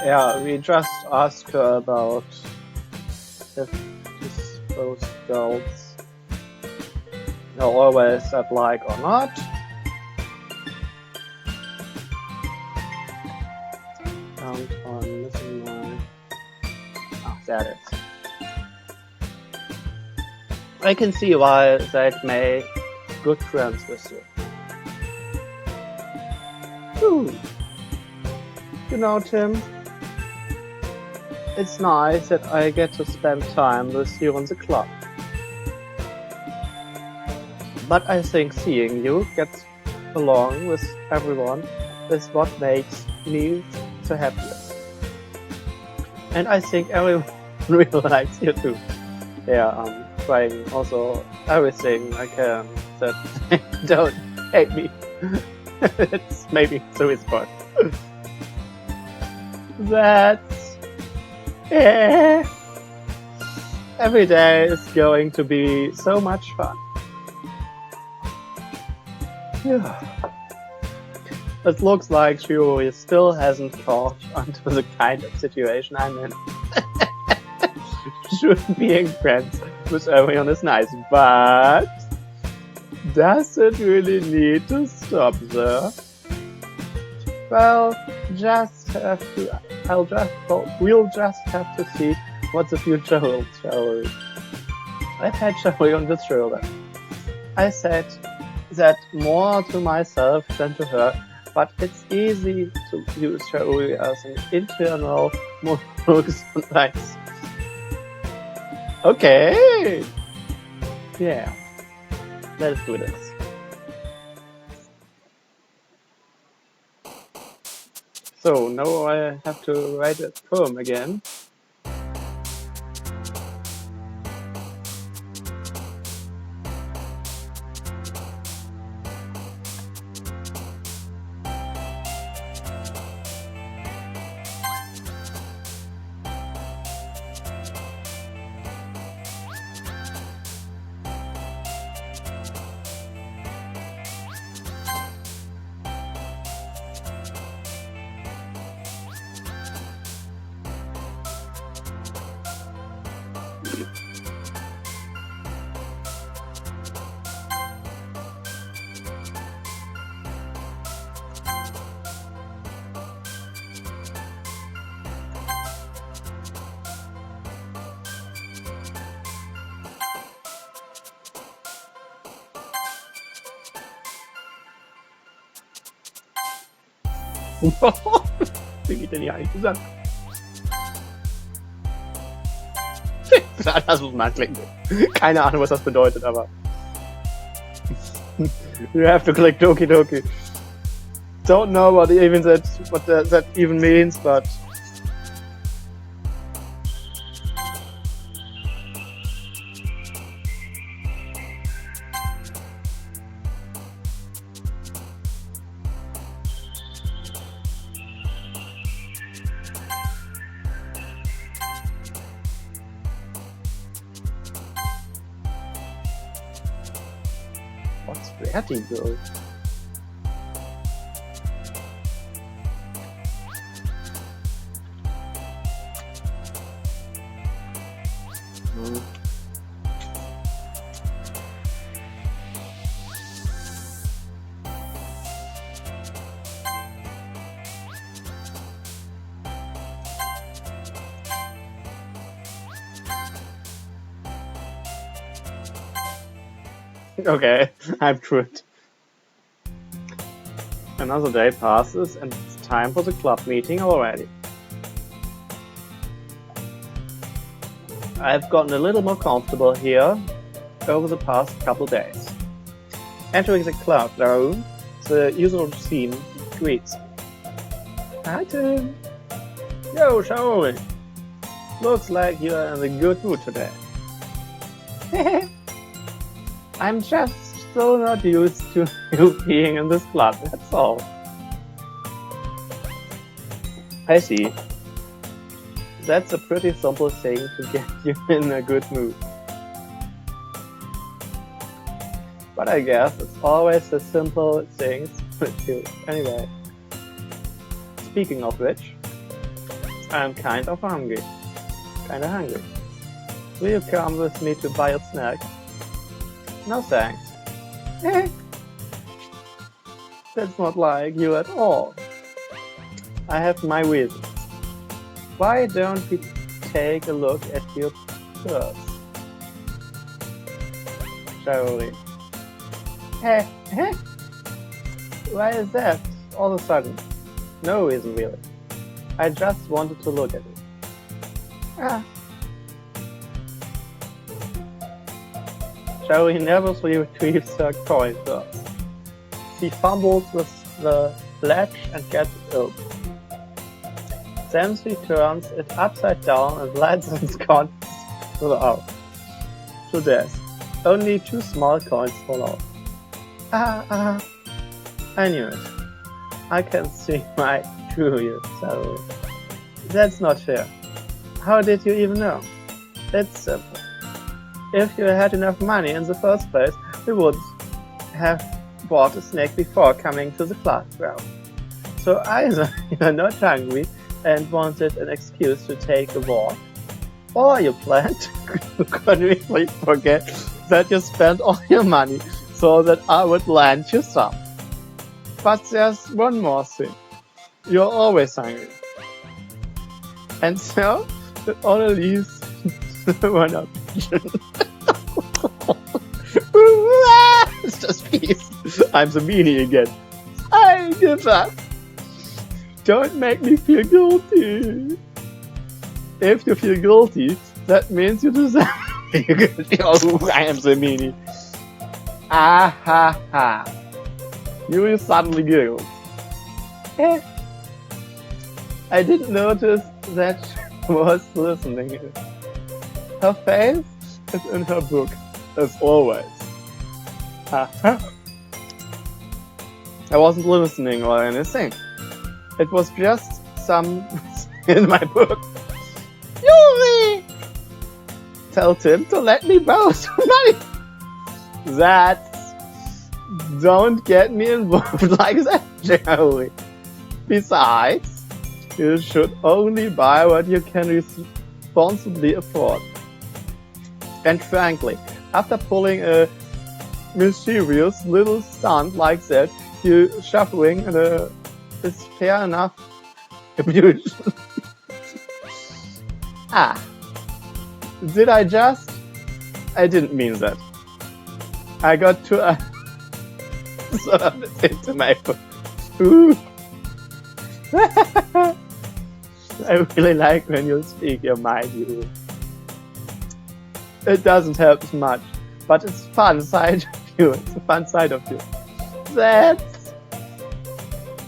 Yeah, we just asked her about if those girls are always at like or not. And I'm missing my... Oh, there it is. I can see why they'd make good friends with you. Ooh. You know, Tim, it's nice that I get to spend time with you in the club. But I think seeing you get along with everyone is what makes me the happiest. And I think everyone really likes you too. Yeah, I'm trying also everything I can that they don't hate me. It's maybe the response. That's... yeah. Every day is going to be so much fun. Yeah. It looks like Shiori still hasn't caught onto the kind of situation I'm in. Sure, being friends with everyone is nice, but does it really need to stop there? Well, we'll just have to see what the future holds, shall we? I've had Shiori on this shoulder. I said that more to myself than to her, but it's easy to use Shiori as an internal monologue sometimes. Okay! Yeah, let's do this. So, now I have to write a poem again. Wie geht denn hier eigentlich zusammen? Das muss man klicken. Keine Ahnung, was das bedeutet, aber... You have to click Doki Doki. Don't know what that even means, but... What's Vertigo? Okay, I'm through it. Another day passes and it's time for the club meeting already. I've gotten a little more comfortable here over the past couple days. Entering the club room, the usual scene greets me. Hi Tim! Yo, Shaori! Looks like you're in a good mood today. I'm just so not used to you being in this club, that's all. I see. That's a pretty simple thing to get you in a good mood. But I guess it's always the simple things with you. Anyway, speaking of which, I'm kinda hungry. Will you come with me to buy a snack? No thanks. That's not like you at all. I have my reasons. Why don't we take a look at your purse? Charlie. Why is that all of a sudden? No reason really. I just wanted to look at it. Charlie nervously retrieves her coin purse. She fumbles with the latch and gets it open. Then she turns it upside down and slides its contents out. To death. Only 2 small coins fall out. I knew it. I can see right through you, so that's not fair. How did you even know? It's simple. If you had enough money in the first place, you would have bought a snack before coming to the classroom. So either you're not hungry and wanted an excuse to take a walk, or you planned to conveniently forget that you spent all your money so that I would lend you some. But there's one more thing. You're always hungry. And so, it only leaves one option. It's just peace. I'm the meanie again. I give up. Don't make me feel guilty. If you feel guilty, that means you deserve it. Oh, I am the meanie. Ah ha ha. You suddenly giggled. I didn't notice that she was listening. Her face is in her book, as always. I wasn't listening or anything. It was just some in my book. Yuri! Tell Tim to let me borrow some money. Don't get me involved like that, Jerry. Besides, you should only buy what you can responsibly afford. And frankly, after pulling a mischievous little stunt like that, you shuffling is fair enough abuse. Did I just? I didn't mean that. I got to into my book. Ooh. I really like when you speak your mind, you. It doesn't help much, but it's fun side of you. It's a fun side of you.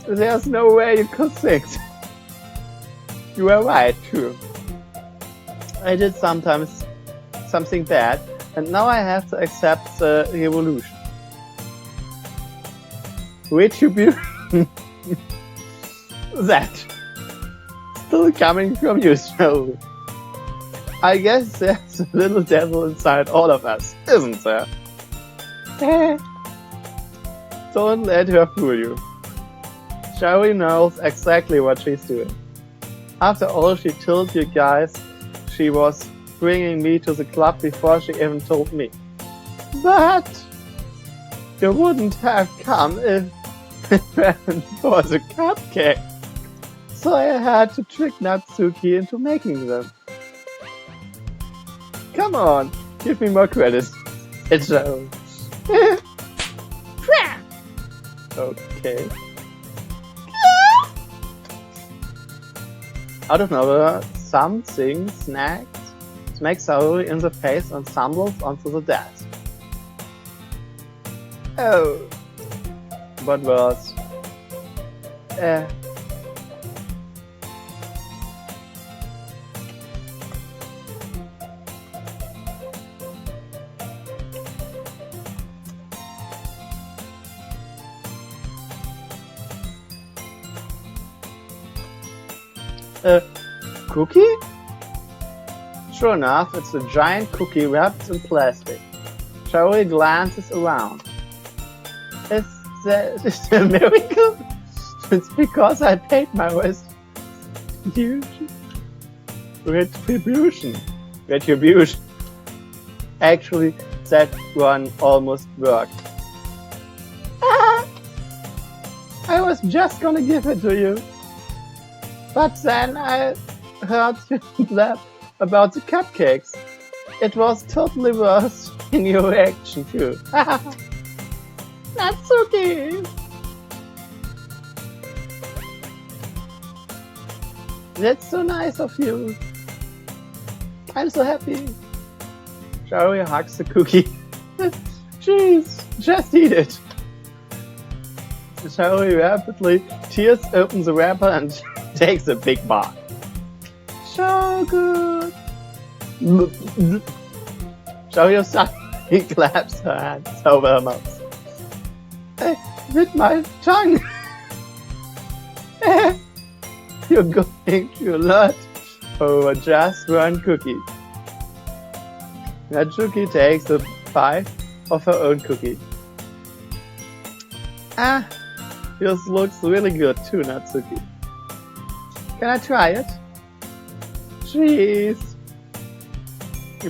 There's no way you could think. You are right, too. I did sometimes something bad, and now I have to accept the revolution. Retribution. That. Still coming from you slowly. I guess there's a little devil inside all of us, isn't there? Don't let her fool you. Sherry knows exactly what she's doing. After all, she told you guys she was bringing me to the club before she even told me. But you wouldn't have come if it was a cupcake. So I had to trick Natsuki into making them. Come on, give me more credit. It's so. Okay. Out of nowhere, something smacks Saori in the face and stumbles onto the desk. Oh. What was? Cookie? Sure enough, it's a giant cookie wrapped in plastic. Shaori glances around. Is this a miracle? It's because I paid my restitution. Retribution. Retribution. Actually, that one almost worked. I was just gonna give it to you. But then I heard you laugh about the cupcakes. It was totally worse in your reaction too. That's okay. That's so nice of you. I'm so happy. Shaori hugs the cookie. Jeez, just eat it. Shaori rapidly tears open the wrapper and takes a big bite. So good. Shaori suddenly claps her hands over her mouth. I bit my tongue. You're going to learn over just one cookie. Natsuki takes a bite of her own cookie. Yours looks really good too, Natsuki. Can I try it? Jeez.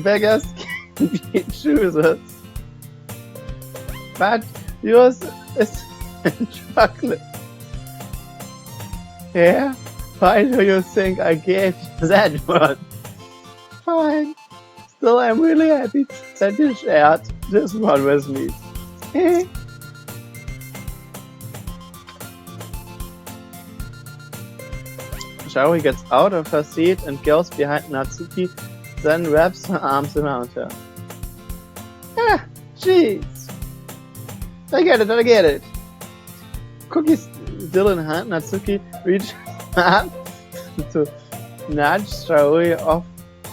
Beggars can be choosers. But yours is chocolate. Yeah? Why do you think I gave you that one? Fine. Still, I'm really happy that you shared this one with me. Shaori gets out of her seat and goes behind Natsuki, then wraps her arms around her. Jeez. I get it. Cookies still in hand, Natsuki reaches up to nudge Shaori off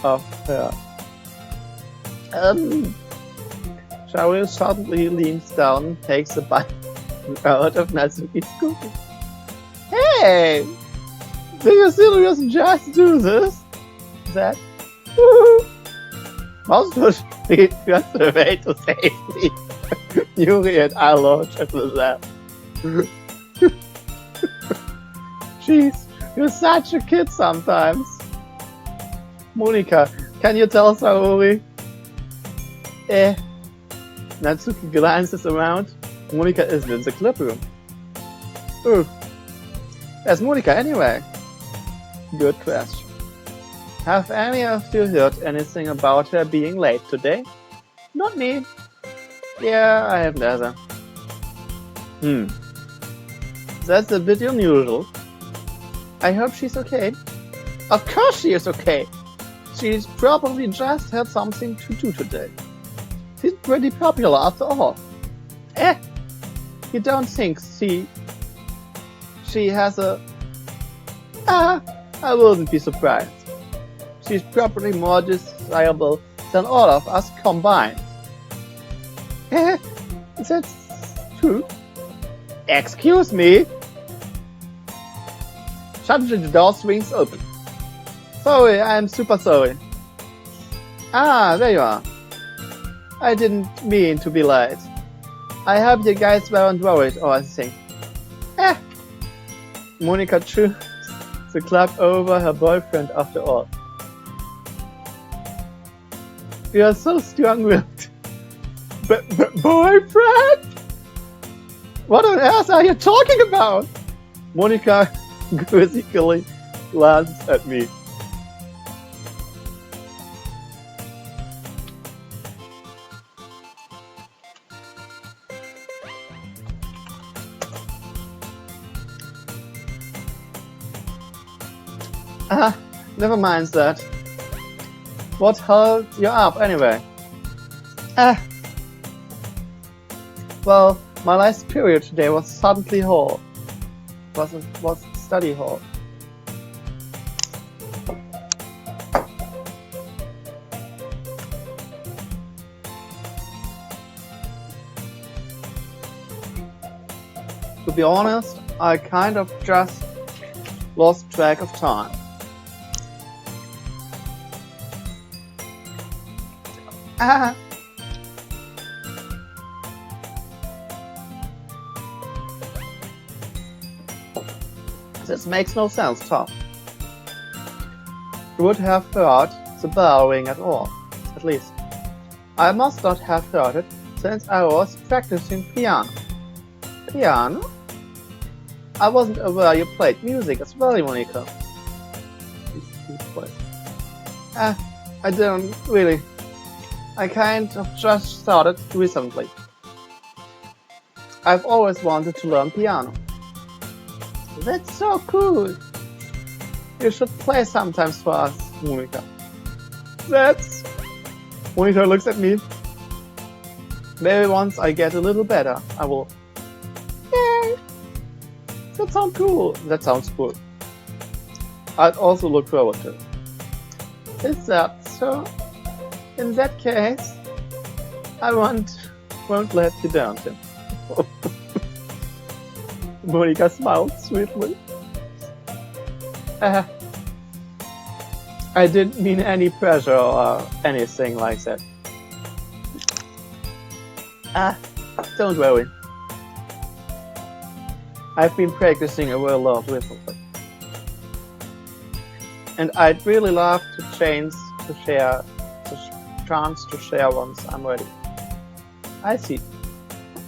of her. Shaori suddenly leans down, takes a bite out of Natsuki's cookie. Hey! Do you seriously just do this? That? Most would be just a way to safety. Yuri and I launch into that. Jeez, you're such a kid sometimes. Monika, can you tell Saori? Natsuki glances around. Monika isn't in the club room. Where's Monika anyway? Good question. Have any of you heard anything about her being late today? Not me. Yeah, I haven't either. That's a bit unusual. I hope she's okay. Of course she is okay. She's probably just had something to do today. She's pretty popular after all. You don't think she has a... I wouldn't be surprised. She's probably more desirable than all of us combined. That's true. Excuse me. Suddenly the door swings open. Sorry, I'm super sorry. There you are. I didn't mean to be late. I hope you guys weren't worried or anything. Monika chews the club over her boyfriend after all. You are so strong-willed. Boyfriend? What on earth are you talking about? Monika quizzically glances at me. Never mind that. What held you up anyway? Well, my last period today was suddenly hall. Was study hall. To be honest, I kind of just lost track of time. This makes no sense, Tom. would have heard the bell ring at all, at least. I must not have heard it since I was practicing piano. Piano? I wasn't aware you played music as well, Monica. I didn't really. I kind of just started recently. I've always wanted to learn piano. That's so cool. You should play sometimes for us, Monica. Monica looks at me. Maybe once I get a little better, I will. Yay! That sounds cool. That sounds cool. I'd also look forward to it. Is that so? In that case, I won't let you down, Tim. Monica smiled sweetly. I didn't mean any pressure or anything like that. Don't worry. I've been practicing a lot recently. And I'd really love the chance to share once I'm ready. I see.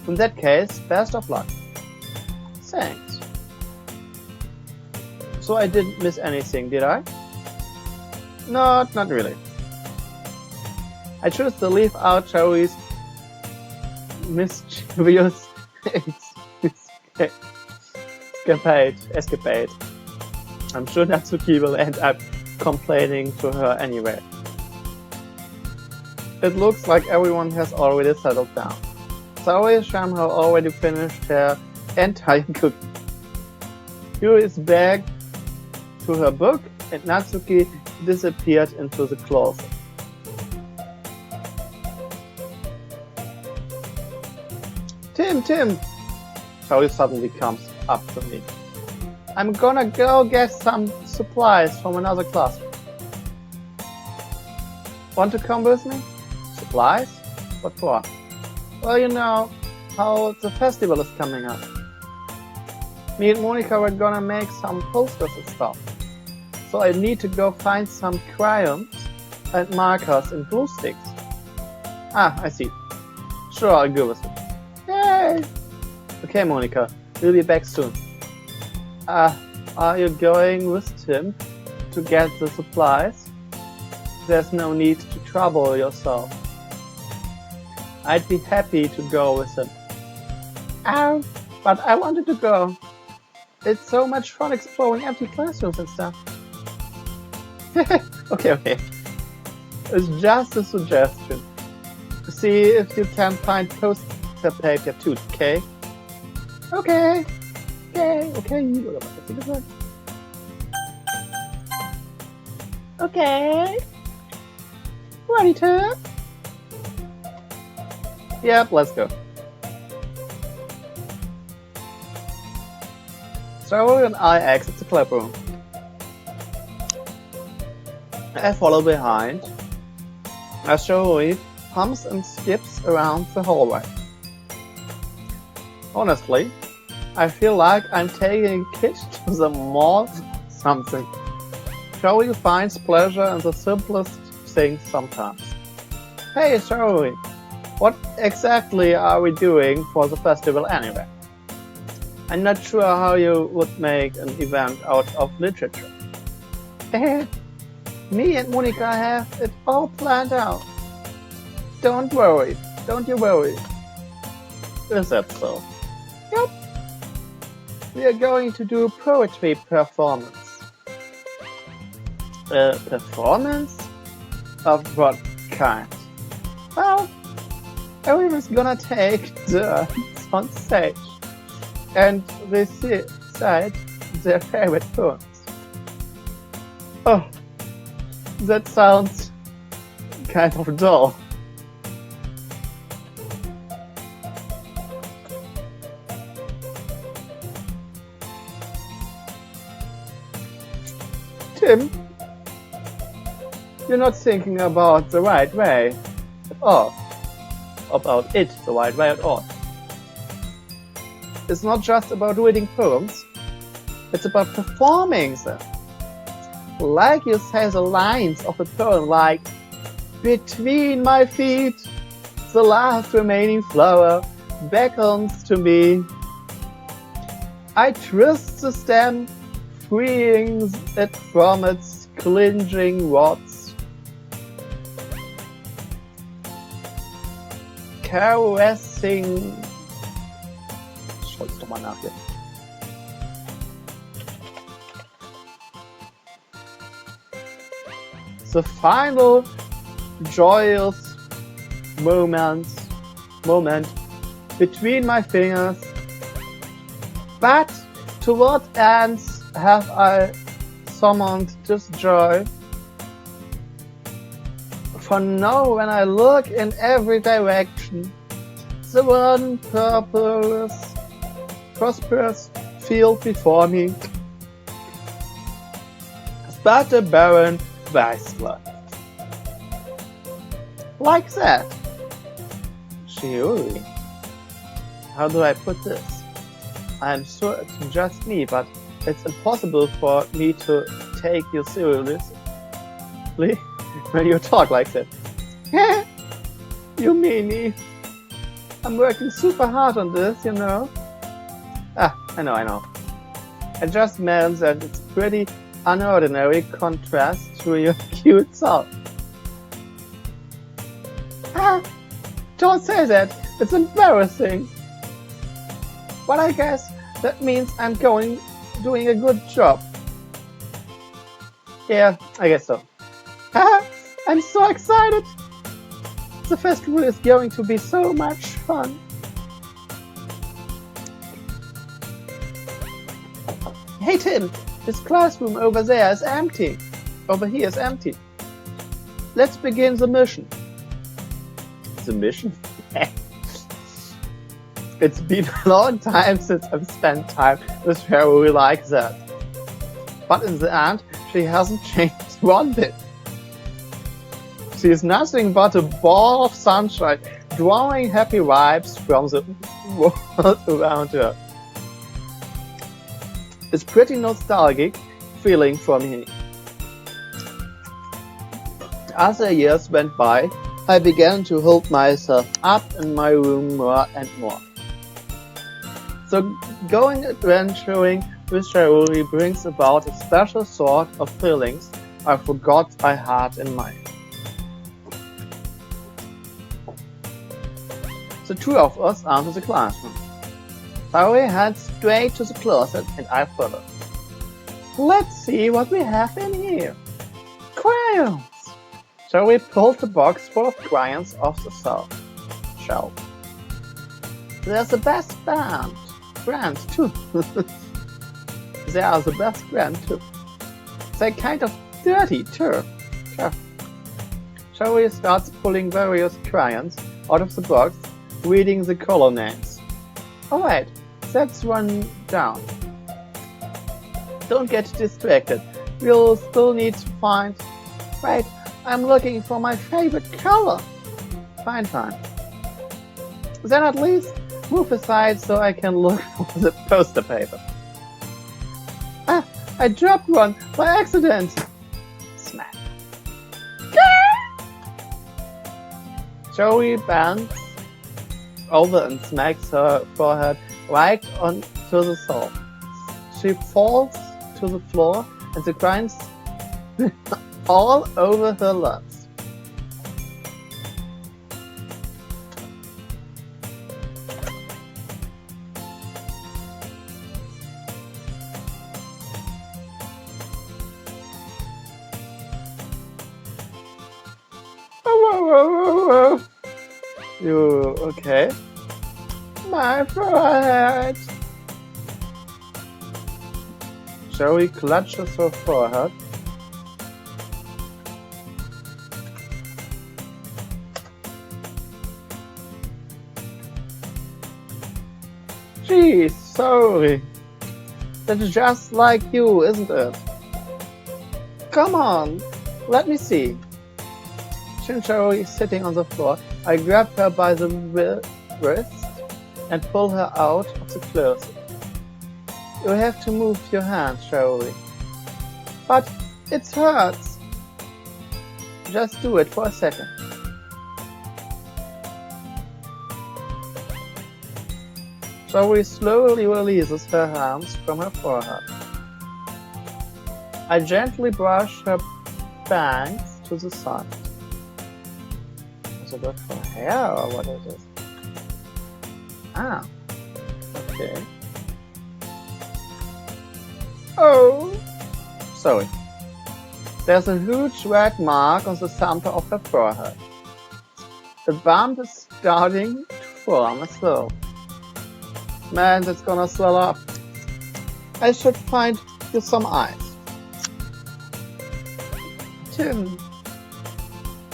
In that case, best of luck. Thanks. So I didn't miss anything, did I? Not really. I chose to leave out Cherry's mischievous escapade. I'm sure Natsuki will end up complaining to her anyway. It looks like everyone has already settled down. Saori somehow already finished her entire cooking. Yuri is back to her book, and Natsuki disappeared into the closet. Tim! Saori suddenly comes up to me. I'm gonna go get some supplies from another classroom. Want to come with me? Supplies? What for? Well, you know how the festival is coming up. Me and Monica were gonna make some posters and stuff. So I need to go find some crayons and markers and glue sticks. I see. Sure, I'll go with you. Yay! Okay, Monica, we'll be back soon. Are you going with Tim to get the supplies? There's no need to trouble yourself. I'd be happy to go with him. But I wanted to go. It's so much fun exploring empty classrooms and stuff. Okay. It's just a suggestion. See if you can find poster paper too, okay? Okay. Okay. Ready, Tim? Yep, let's go. Saori and I exit the clubroom. I follow behind as Saori hums and skips around the hallway. Honestly, I feel like I'm taking a kid to the mall or something. Saori finds pleasure in the simplest things sometimes. Hey Saori, what exactly are we doing for the festival anyway? I'm not sure how you would make an event out of literature. Me and Monica have it all planned out. Don't you worry. Is that so? Yep. We are going to do poetry performance. Performance? Of what kind? Well, everyone's gonna take turns on stage and recite their favorite poems. Oh, that sounds kind of dull. Tim, you're not thinking about the right way at all. About it the right way at all. It's not just about reading poems, it's about performing them. like you say the lines of a poem, like, between my feet, the last remaining flower beckons to me. I twist the stem, freeing it from its clinging rods. Caressing. Schau es doch mal nach hier. The final joyous moment between my fingers. But to what ends have I summoned this joy? For now, when I look in every direction, the one prosperous field before me is but a barren wasteland. Like that. Shiori. How do I put this? I'm sure it's just me, but it's impossible for me to take you seriously when you talk like that. You mean me? I'm working super hard on this, you know. I know. I just meant that it's pretty unordinary contrast to your cute self. Don't say that. It's embarrassing. But I guess that means I'm doing a good job. Yeah, I guess so. I'm so excited. The festival is going to be so much fun. Hey Tim, this classroom over there is empty. Over here is empty. Let's begin the mission. The mission? It's been a long time since I've spent time with Harry like that. But in the end, she hasn't changed one bit. She is nothing but a ball of sunshine, drawing happy vibes from the world around her. It's pretty nostalgic feeling for me. As the years went by, I began to hold myself up in my room more and more. So going adventuring with Shaori brings about a special sort of feelings I forgot I had in mind. The two of us entered the classroom. Shaori heads straight to the closet and I followed. Let's see what we have in here. Crayons! Shaori pulled the box full of crayons off the shelf. There's the best brand too. They are the best brand too. They're kind of dirty too. Shaori starts pulling various crayons out of the box, reading the color names. Alright, that's one down. Don't get distracted. We'll still need to find... Wait, I'm looking for my favorite color. Fine. Then at least move aside so I can look for the poster paper. I dropped one by accident. Smack. Joey bends over and smacks her forehead right onto the soul. She falls to the floor and the crayons all over her lips. Whoa. You okay? My forehead. Joey clutches her forehead. Geez, sorry. That's just like you, isn't it? Come on, let me see. Shinshiro is sitting on the floor. I grab her by the wrist and pull her out of the closet. You have to move your hand, Shaori. But It hurts. Just do it for a second. Zoe slowly releases her hands from her forehead. I gently brush her bangs to the side. Is it good for hair or what is it? Ah, okay. Oh, sorry. There's a huge red mark on the center of her forehead. The bump is starting to form as well. Man, that's gonna swell up. I should find you some ice. Tim,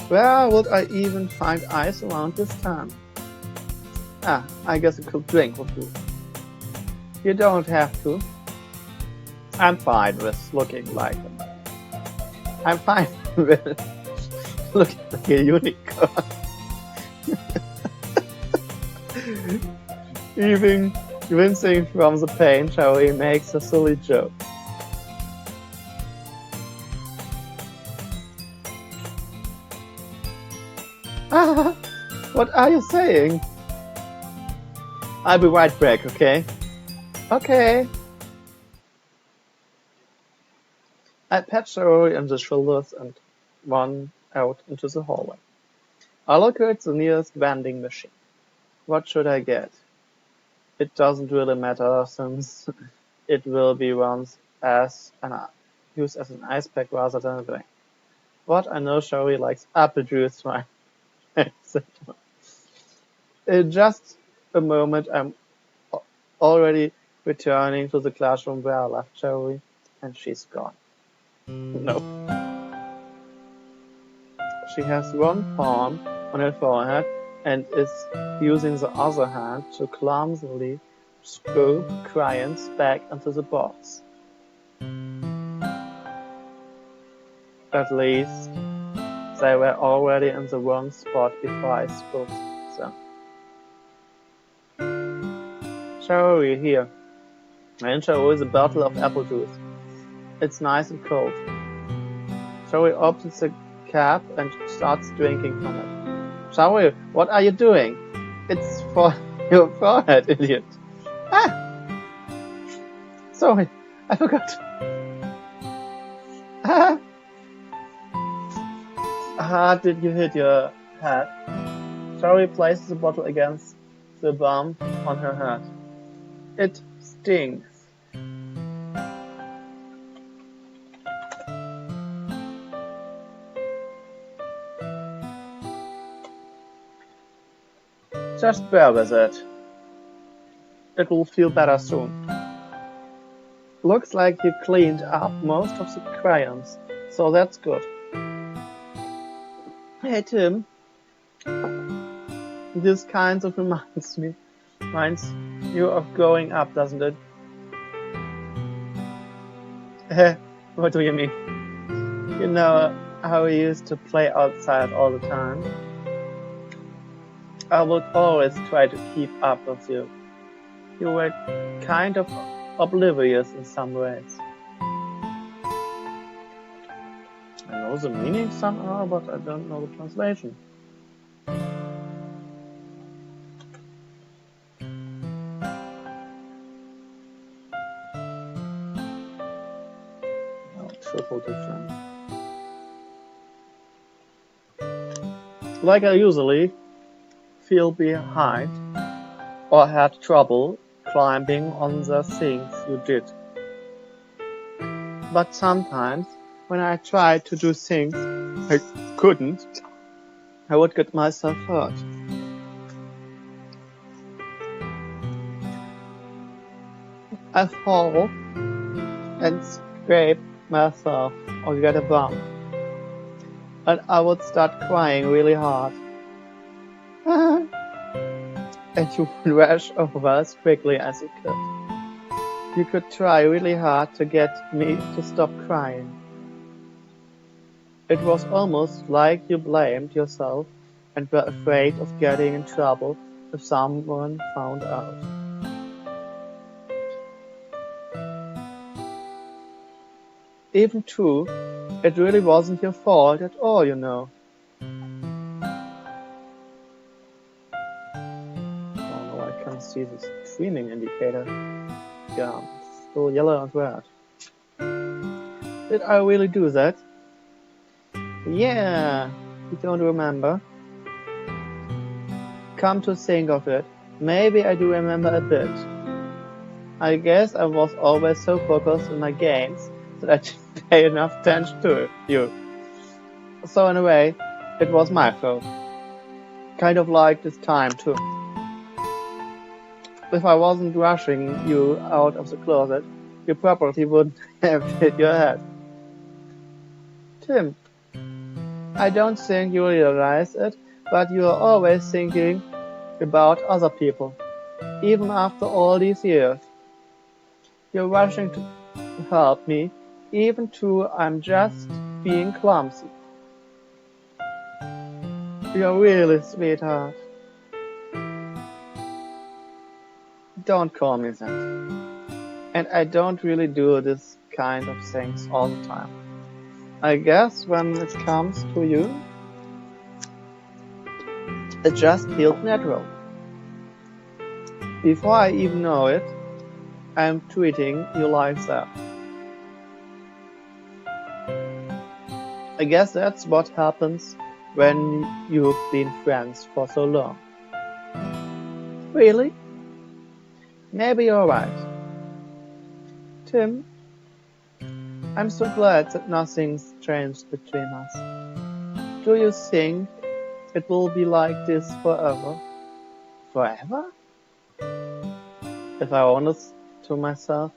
where would I even find ice around this time? Ah, I guess a cold drink would do. You don't have to. I'm fine with looking like I'm fine with looking like a unicorn. Even wincing from the pain, Cherry makes a silly joke. Ah, what are you saying? I'll be right back, okay? Okay. I pat Cherry on the shoulders and run out into the hallway. I locate the nearest vending machine. What should I get? It doesn't really matter since it will be used as an ice pack rather than a drink. What I know Cherry likes apple juice, right? In just a moment, I'm already returning to the classroom where I left Cherry, and she's gone. No. She has one palm on her forehead and is using the other hand to clumsily screw crayons back into the box. At least they were already in the wrong spot before I spilled them. Cherry, here. And Cherry is a bottle of apple juice. It's nice and cold. Cherry opens the cap and starts drinking from it. Cherry, what are you doing? It's for your forehead, idiot. Ah! Sorry, I forgot. Ah! How did you hit your head? Cherry places the bottle against the bump on her head. It stings. Just bear with it. It will feel better soon. Looks like you cleaned up most of the crayons, so that's good. Hey Tim, this kind of reminds you of growing up, doesn't it? What do you mean? You know how we used to play outside all the time? I would always try to keep up with you. You were kind of oblivious in some ways. I know the meaning somehow, but I don't know the translation. No, triple different. Like I usually feel behind or had trouble climbing on the things you did. But sometimes when I tried to do things I couldn't, I would get myself hurt. I fall and scrape myself or get a bump, and I would start crying really hard. And you would rush over as quickly as you could. You could try really hard to get me to stop crying. It was almost like you blamed yourself and were afraid of getting in trouble if someone found out. Even true, It really wasn't your fault at all, you know. Oh no, I can't see this streaming indicator. Yeah, it's still yellow and red. Did I really do that? Yeah, you don't remember. Come to think of it, maybe I do remember a bit. I guess I was always so focused on my games that I didn't pay enough attention to you. So in a way, it was my fault. Kind of like this time too. If I wasn't rushing you out of the closet, you probably wouldn't have hit your head. Tim, I don't think you realize it, but you are always thinking about other people, even after all these years. You're rushing to help me, even though I'm just being clumsy. You're really sweetheart. Don't call me that. And I don't really do this kind of things all the time. I guess when it comes to you, it just feels natural. Before I even know it, I'm treating you like that. I guess that's what happens when you've been friends for so long. Really? Maybe you're right. Tim, I'm so glad that nothing's changed between us. Do you think it will be like this forever? Forever? If I'm honest to myself,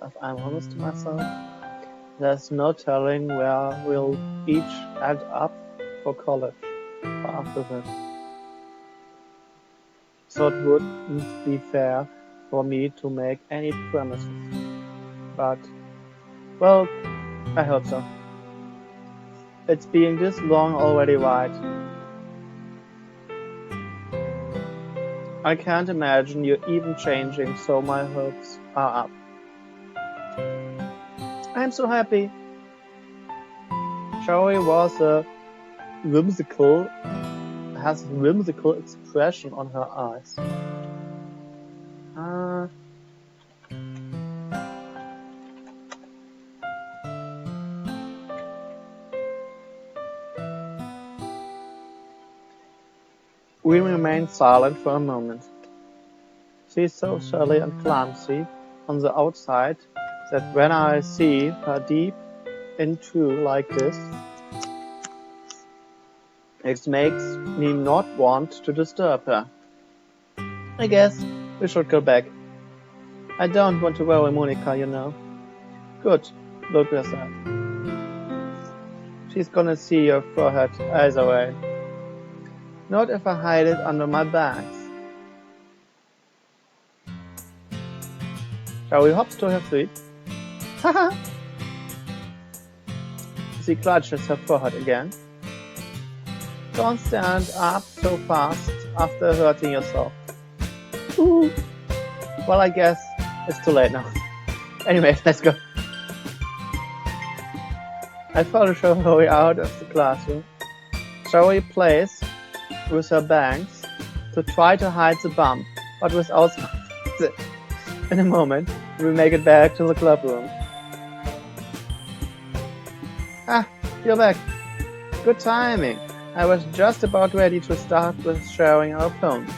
there's no telling where we'll each end up for college or after that. So it wouldn't be fair for me to make any promises. But, well, I hope so. It's been this long already, right? I can't imagine you even changing, so my hopes are up. I'm so happy. Joey has a whimsical expression on her eyes. We remain silent for a moment. She's so silly and clumsy on the outside that when I see her deep into like this, it makes me not want to disturb her. I guess we should go back. I don't want to worry Monica, you know. Good, look yourself. She's gonna see your forehead either way. Not if I hide it under my bags. Shall we hop to her feet? Haha! She clutches her forehead again. Don't stand up so fast after hurting yourself. Ooh. Well, I guess it's too late now. Anyway, let's go. I follow Joey out of the classroom. Joey plays with her bangs to try to hide the bump, but without success. In a moment, we make it back to the club room. Ah, you're back. Good timing. I was just about ready to start with sharing our phones.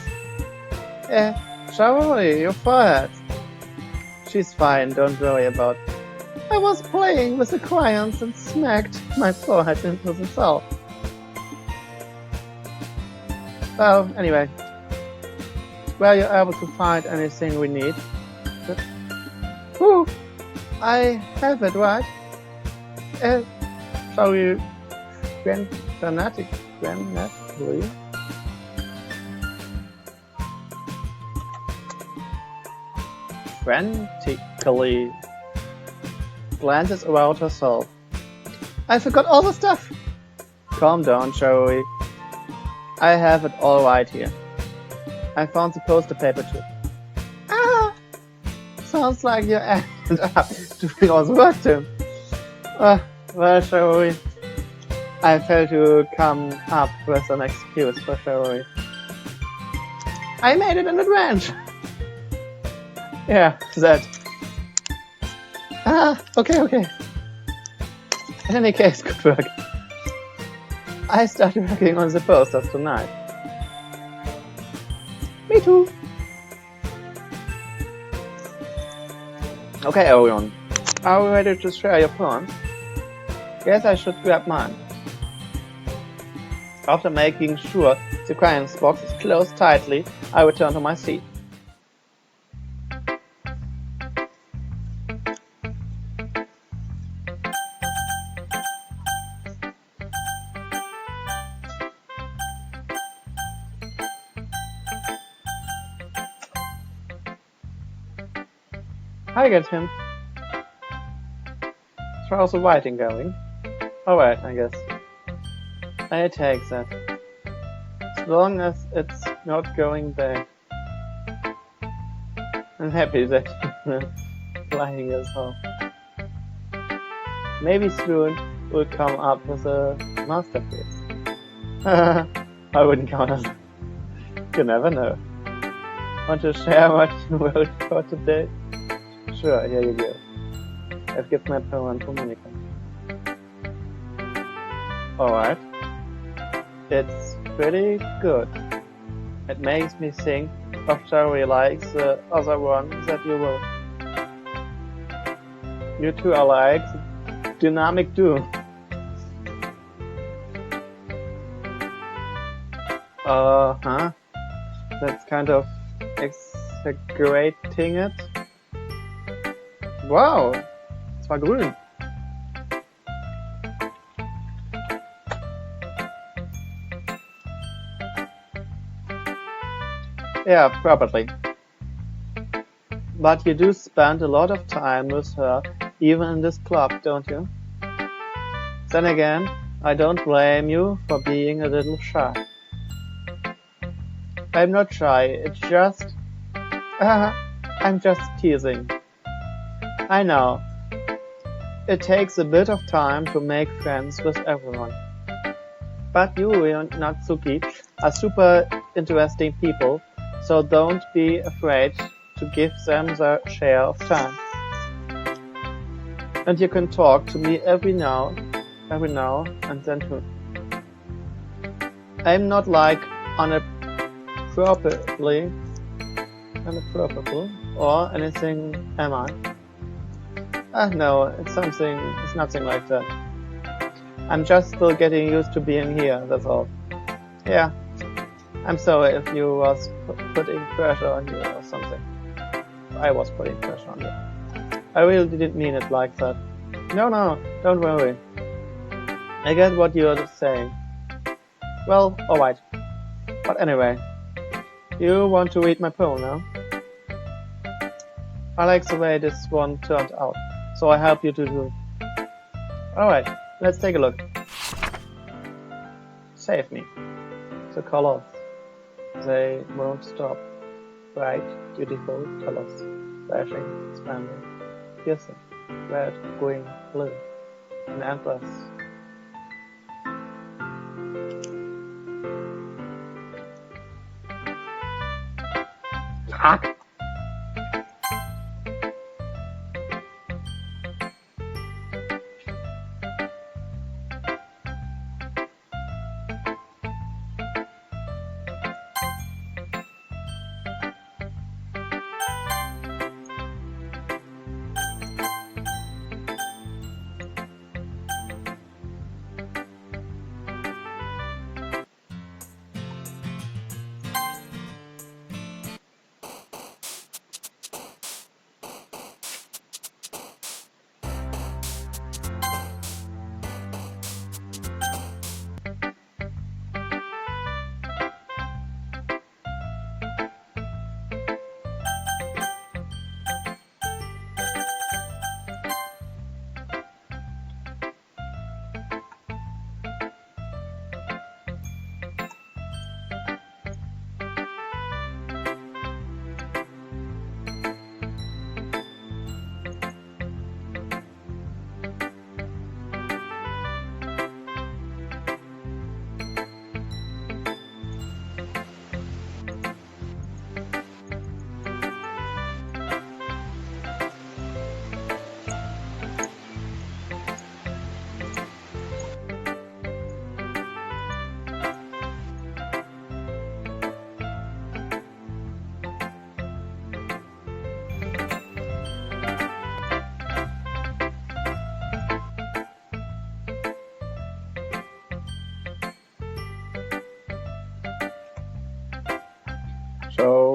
Joey, your forehead. She's fine, don't worry about it. I was playing with the crayons and smacked my forehead into the cell. Well, anyway, were you able to find anything we need? Whew, I have it, right? Shall we grammatically frantically glances around herself. I forgot all the stuff! Calm down, Joey. I have it all right here. I found the poster paper too. Ah! Sounds like you ended up doing all the work, Tim. Well, Joey, I failed to come up with an excuse for Sherry. I made it in advance. Yeah, that. Okay. In any case, good work. I started working on the posters tonight. Me too. Okay, everyone. Are we ready to share your poems? Guess I should grab mine. After making sure the crayons box is closed tightly, I return to my seat. I get him. How's the writing going? Alright, I guess. I take that. As long as it's not going bad. I'm happy that you're flying as well. Maybe soon we'll come up with a masterpiece. I wouldn't count on that. You never know. Want to share what you wrote for today? Sure, here you go. I've given my poem to Monica. Alright. It's pretty good. It makes me think of Sherry likes the other one that you wrote. You two are like dynamic duo. Huh? That's kind of exaggerating it. Wow, es war grün. Yeah, probably. But you do spend a lot of time with her, even in this club, don't you? Then again, I don't blame you for being a little shy. I'm not shy, it's just... I'm just teasing. I know. It takes a bit of time to make friends with everyone. But you and Natsuki are super interesting people, so don't be afraid to give them their share of time. And you can talk to me every now and then too. I'm not like inappropriate or anything, am I? No, it's nothing like that. I'm just still getting used to being here, that's all. Yeah, I'm sorry if you was putting pressure on you or something. I was putting pressure on you. I really didn't mean it like that. No, don't worry. I get what you're saying. Well, alright. But anyway, you want to read my poem now? I like the way this one turned out, so I help you to do it. Alright, let's take a look. Save me. The colors. They won't stop. Bright, beautiful colors. Flashing, splendid, piercing. Red, green, blue. And endless. Fuck!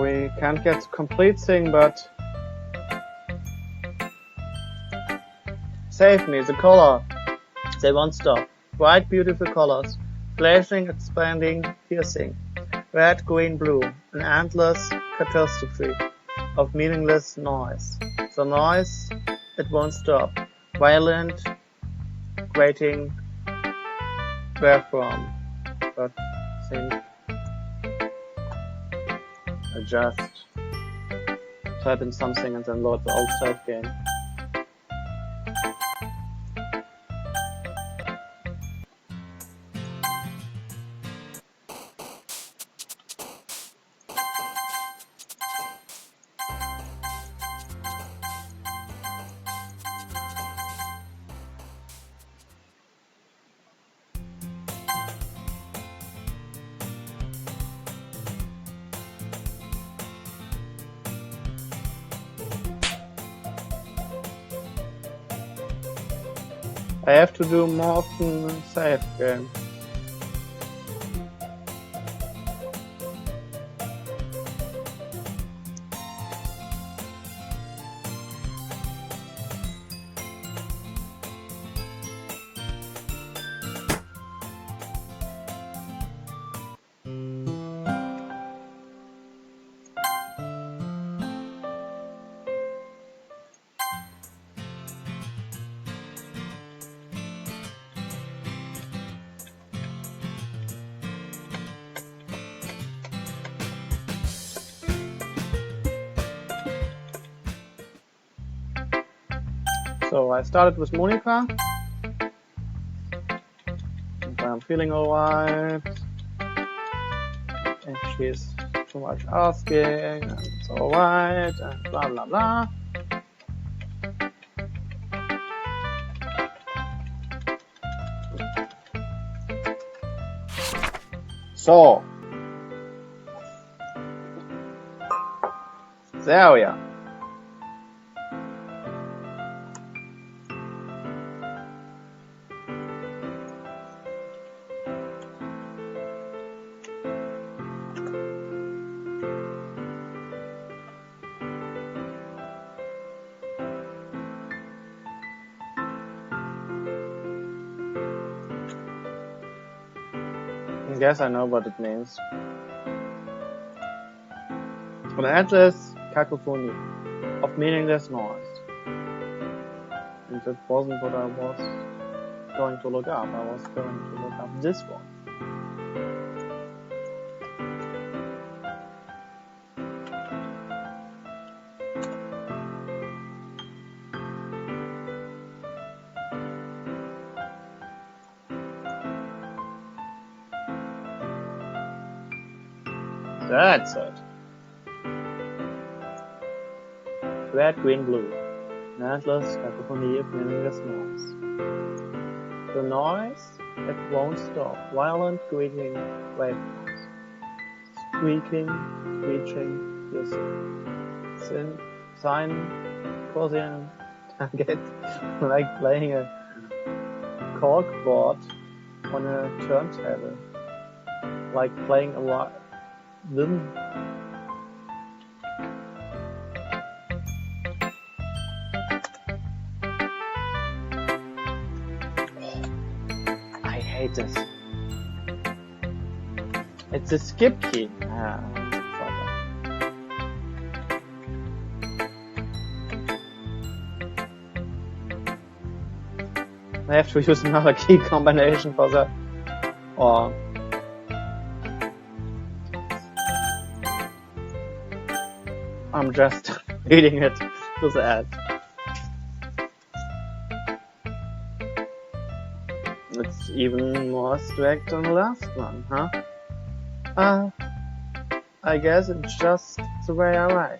we can't get the complete thing, but save me, the color. They won't stop. Bright, beautiful colors, flashing, expanding, piercing. Red, green, blue, an endless catastrophe of meaningless noise. The noise, it won't stop. Violent, grating, where from? But I think I just type in something and then load the old save game. I have to do more often save game. So I started with Monica, and I'm feeling alright. And she's too much asking, and it's alright, and blah blah blah. So, there we are. I guess I know what it means. An endless cacophony of meaningless noise. And that wasn't what I was going to look up. I was going to look up this one. That's it. Red, green, blue. An endless cacophony of meaningless noise. The noise, it won't stop. Violent, greeting, wave noise. Squeaking, screeching, hissing. Sign, causing target, like playing a corkboard on a turntable. Like playing a violin. I hate this. It's a skip key. I have to use another key combination for that. Or I'm just reading it to the ad. It's even more strict than the last one, huh? I guess it's just the way I write.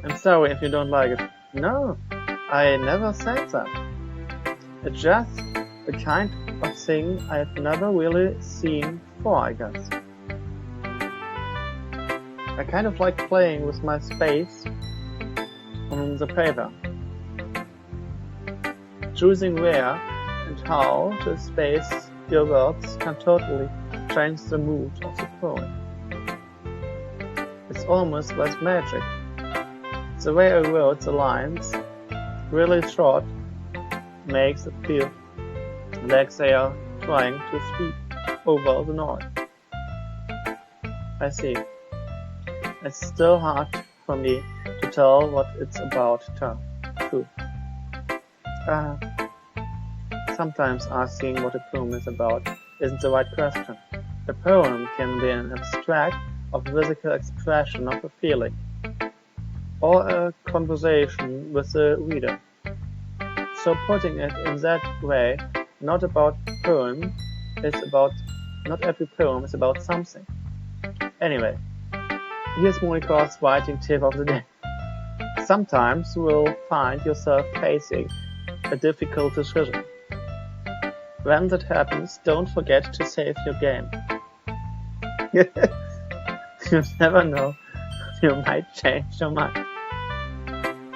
I'm sorry if you don't like it. No, I never said that. It's just the kind of thing I've never really seen before, I guess. I kind of like playing with my space on the paper. Choosing where and how to space your words can totally change the mood of the poem. It's almost like magic. The way I wrote the lines, really short, makes it feel like they are trying to speak over the noise. I see. It's still hard for me to tell what it's about too. Sometimes asking what a poem is about isn't the right question. A poem can be an abstract or physical expression of a feeling, or a conversation with the reader. So putting it in that way, not every poem is about something. Anyway, here's Monika's writing tip of the day. Sometimes you will find yourself facing a difficult decision. When that happens, don't forget to save your game. You never know, you might change your mind.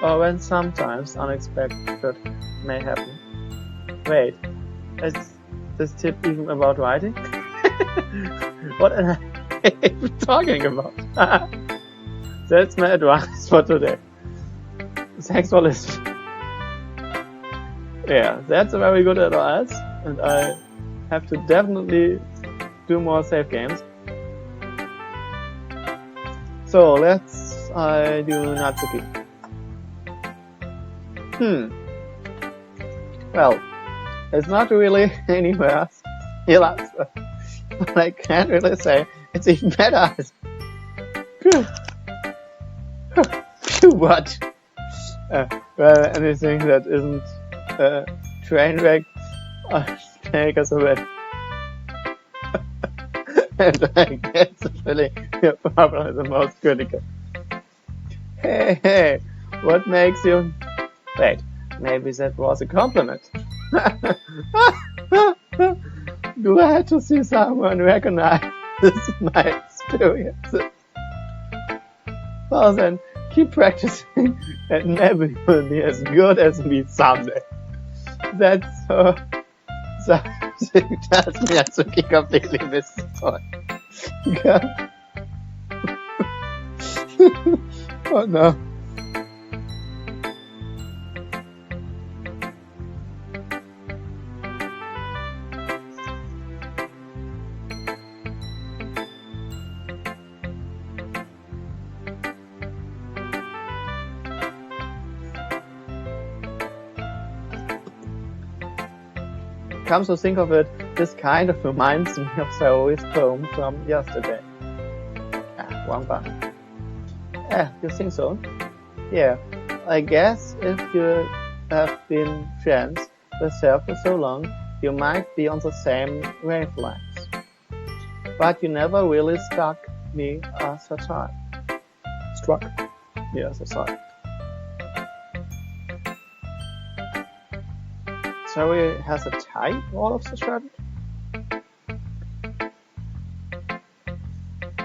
Or when sometimes unexpected may happen. Wait, is this tip even about writing? What am I even talking about? That's my advice for today. Thanks for listening. Yeah, that's a very good advice, and I have to definitely do more save games. So let's do Natsuki. Well, it's not really anywhere else, but I can't really say it's even better. What? Well, anything that isn't a train wreck or take us away. And I guess the feeling you're probably the most critical. Hey, what makes you... Wait, maybe that was a compliment. Glad to see someone recognize my experiences. Well then, keep practicing and maybe you'll be as good as me someday. That's something tells me Natsuki completely missed the point. Oh no. Come to think of it, this kind of reminds me of Saori's poem from yesterday. Wrong button. You think so? Yeah, I guess if you have been friends with her for so long, you might be on the same wavelengths. But you never really struck me as a type. Struck me as a type. Saori has a type all of a sudden?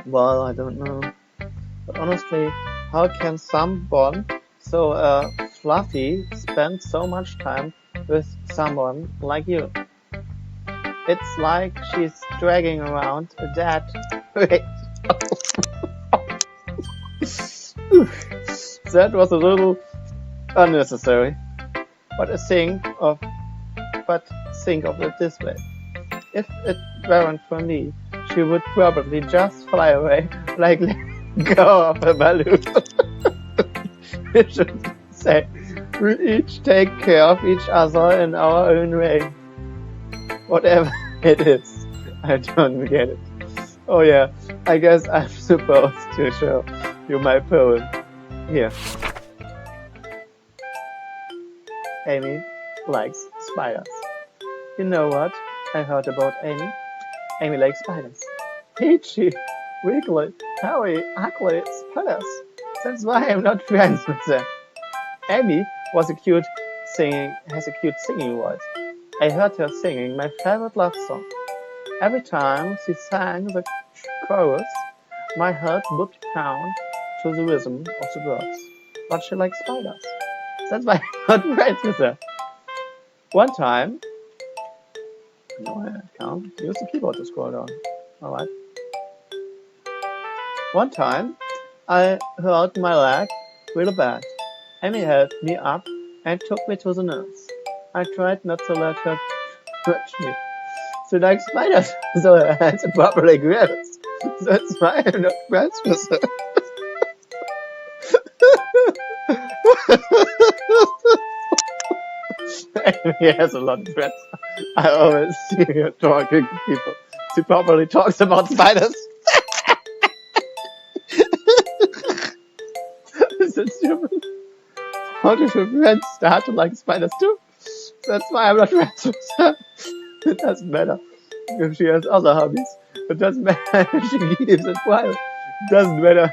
Well, I don't know. But honestly, how can someone so fluffy spend so much time with someone like you? It's like she's dragging around a dead... Wait. That was a little unnecessary. But think of it this way. If it weren't for me, she would probably just fly away, like let go of a balloon. We should say, we each take care of each other in our own way. Whatever it is, I don't get it. Oh yeah, I guess I'm supposed to show you my poem. Here. Amy likes spiders. You know what I heard about Amy? Amy likes spiders. Peachy, wiggly, hairy, ugly spiders. That's why I'm not friends with them. Amy has a cute singing voice. I heard her singing my favorite love song. Every time she sang the chorus, my heart would pound to the rhythm of the words. But she likes spiders. That's why I'm not friends with her. One time, no, I can't use the keyboard to scroll down. Alright. One time, I hurt my leg really bad. Amy helped me up and took me to the nurse. I tried not to let her touch me. She likes spiders, so her hands are properly gripped. That's why I'm not friends with her. He has a lot of friends. I always see her talking to people. She probably talks about spiders. Is it stupid? How do your friends start to like spiders too? That's why I'm not friends with her. It doesn't matter if she has other hobbies. It doesn't matter if she keeps it private. It doesn't matter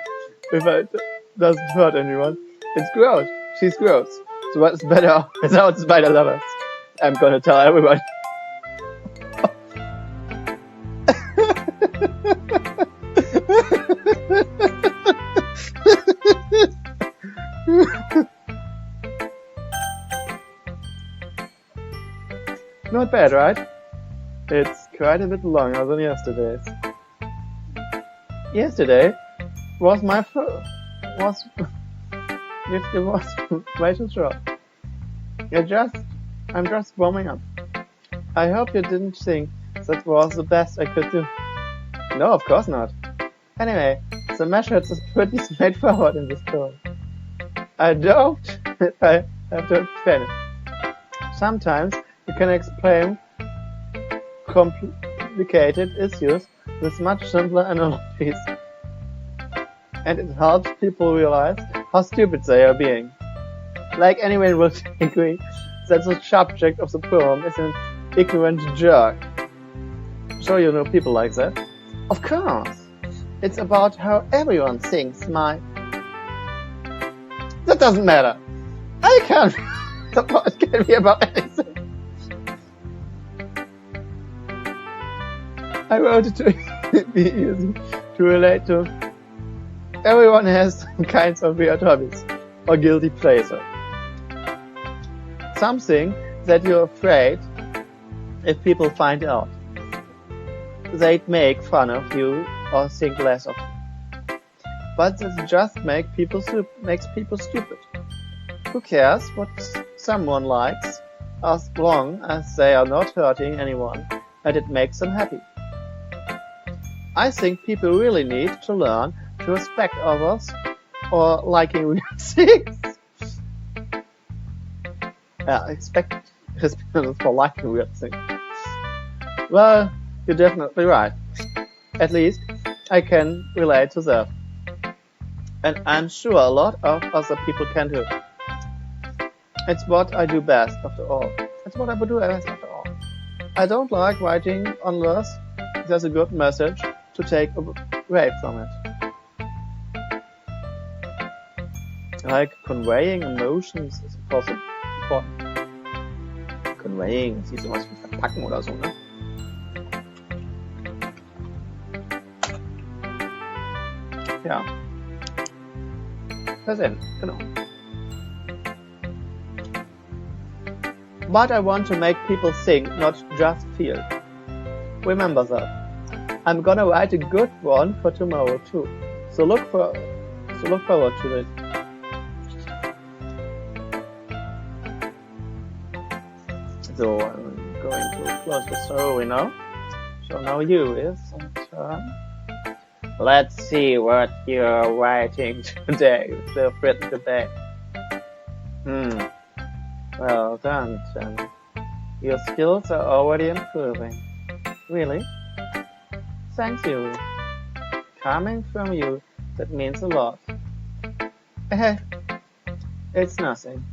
if it doesn't hurt anyone. It's gross. She's gross. So what's better without spider lovers? I'm gonna tell everyone. Not bad, right? It's quite a bit longer than yesterday's. Yesterday was my first. It was way too short. I'm just warming up. I hope you didn't think that was the best I could do. No, of course not. Anyway, the message is pretty straightforward in this poem. I don't if I have to explain it. Sometimes you can explain complicated issues with much simpler analogies. And it helps people realize how stupid they are being. Like anyone would agree that the subject of the poem is an ignorant jerk. Sure you know people like that? Of course! It's about how everyone thinks my... That doesn't matter! I can't... It can be about anything. I wrote it to be easy to relate to. Everyone has some kinds of weird hobbies or guilty pleasure. Something that you're afraid if people find out. They'd make fun of you or think less of you. But it just makes people stupid. Who cares what someone likes as long as they are not hurting anyone and it makes them happy? I think people really need to learn to respect others or liking weird things. Respect for liking weird things. Well, you're definitely right. At least I can relate to that. And I'm sure a lot of other people can too. It's what I do best after all. I don't like writing unless there's a good message to take away from it. Like conveying emotions is important. Conveying, siehst du was wie verpacken oder so, ne? Ja. Versenden, genau. But I want to make people think, not just feel. Remember that. I'm gonna write a good one for tomorrow too. So look forward to it. So I'm going to close the story now. So now you is on turn. Let's see what you're writing today. You've written today. Well done, Chen. Your skills are already improving. Really? Thanks, Yuri. Coming from you, that means a lot. It's nothing.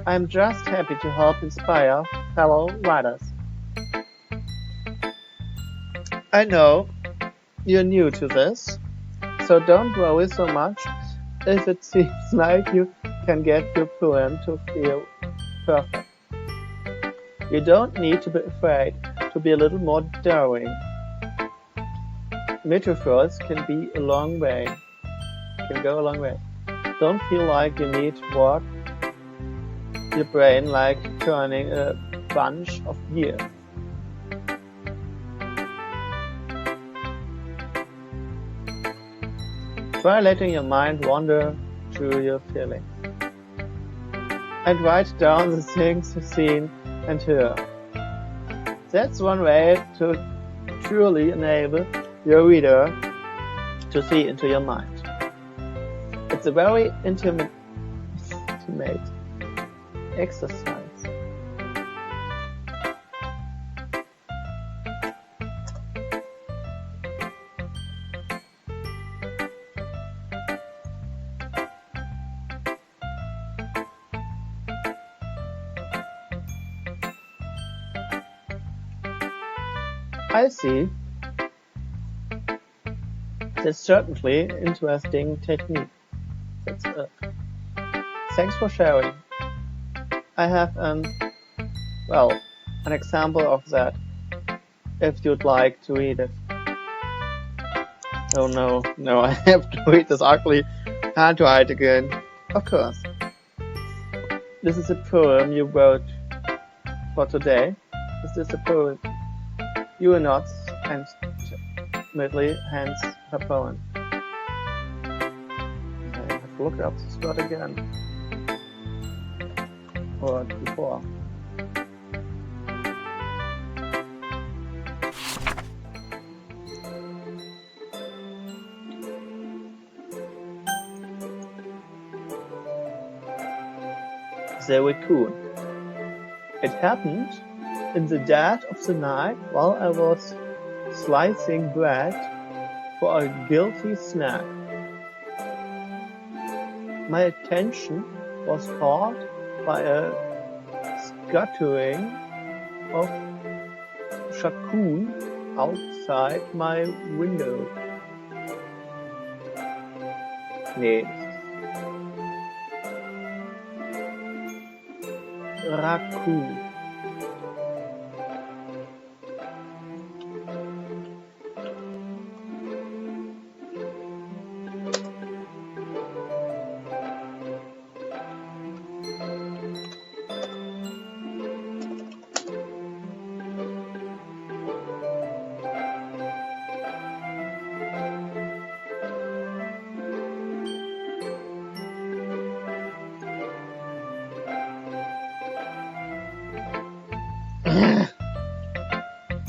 I'm just happy to help inspire fellow writers. I know you're new to this, so don't worry so much if it seems like you can get your poem to feel perfect. You don't need to be afraid to be a little more daring. Metaphors can go a long way. Don't feel like you need to work your brain like turning a bunch of gears. Try letting your mind wander through your feelings. And write down the things you've seen and heard. That's one way to truly enable your reader to see into your mind. It's a very intimate exercise. I see. That's certainly an interesting technique. That's it. Thanks for sharing. I have an example of that, if you'd like to read it. Oh no, I have to read this ugly handwriting again. Of course. This is a poem you wrote for today. This is a poem. You are not, and immediately hence the poem. I have to look up this word again. Or before. The raccoon. It happened in the dead of the night while I was slicing bread for a guilty snack. My attention was caught by a scattering of raccoon outside my window. Raccoon.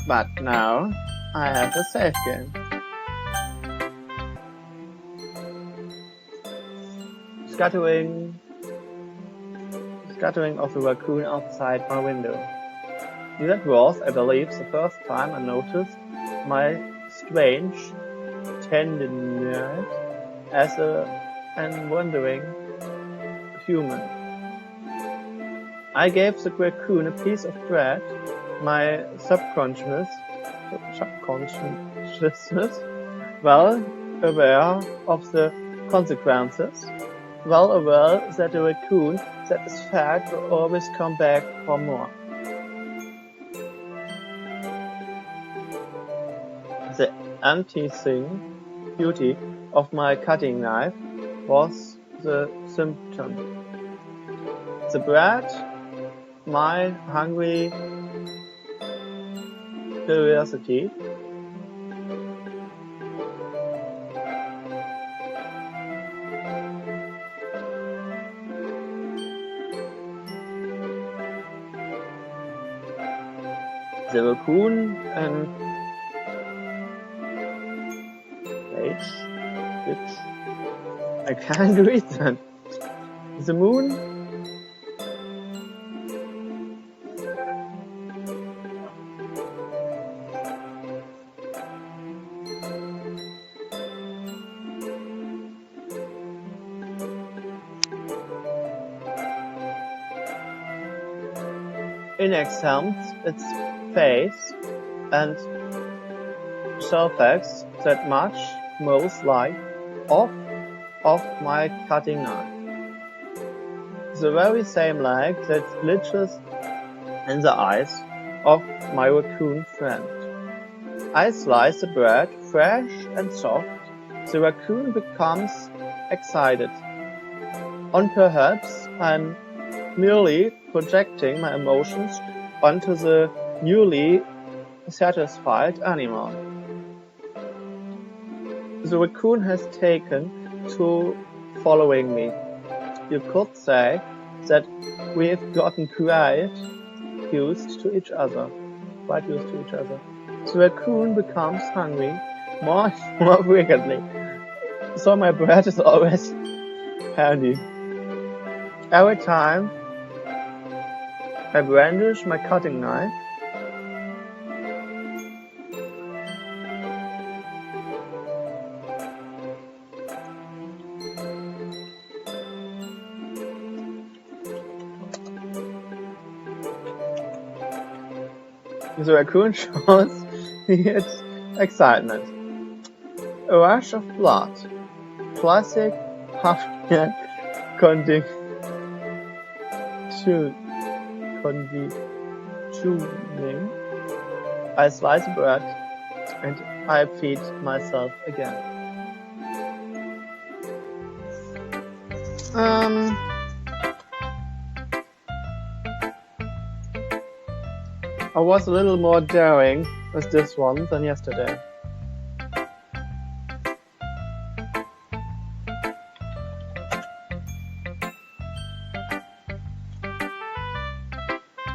But now I have a safe game. Scattering of the raccoon outside my window. That was, I believe, the first time I noticed my strange tenderness as an wandering human. I gave the raccoon a piece of bread. My subconsciousness, well aware of the consequences, well aware that a raccoon that is fat will always come back for more. The anti-thing beauty of my cutting knife was the symptom. The bread, my hungry curiosity, the raccoon and which I can't read that. The moon. In exams, its face and surface that much most like of my cutting knife. The very same light that glitches in the eyes of my raccoon friend. I slice the bread fresh and soft. The raccoon becomes excited. And perhaps I'm merely projecting my emotions onto the newly satisfied animal. The raccoon has taken to following me. You could say that we've gotten quite used to each other. The raccoon becomes hungry more and more frequently, so my bread is always handy. Every time I brandish my cutting knife, the raccoon shows me its excitement. A rush of blood. Classic Hafnian conditioning. I slice bread and I feed myself again. I was a little more daring with this one than yesterday.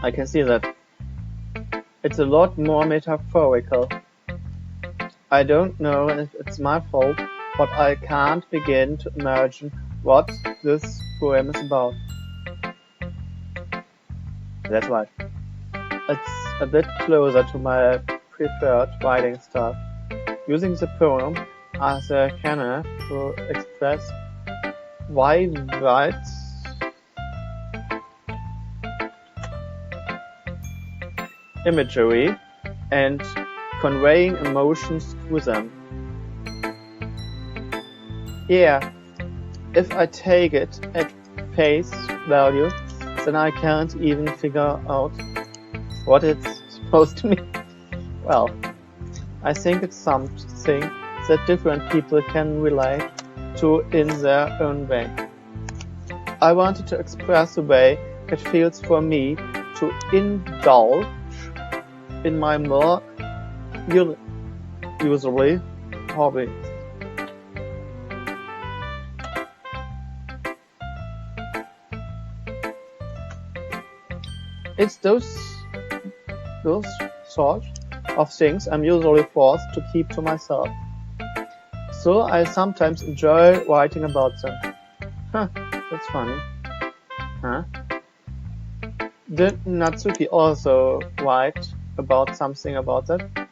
I can see that. It's a lot more metaphorical. I don't know if it's my fault, but I can't begin to imagine what this poem is about. That's right. It's a bit closer to my preferred writing style, using the poem as a channel to express vivid imagery and conveying emotions through them. Yeah, if I take it at face value, then I can't even figure out what it's supposed to mean. Well, I think it's something that different people can relate to in their own way. I wanted to express the way it feels for me to indulge in my more usually hobbies. It's those sort of things I'm usually forced to keep to myself. So I sometimes enjoy writing about them. Huh, that's funny. Huh? Did Natsuki also write about something about that?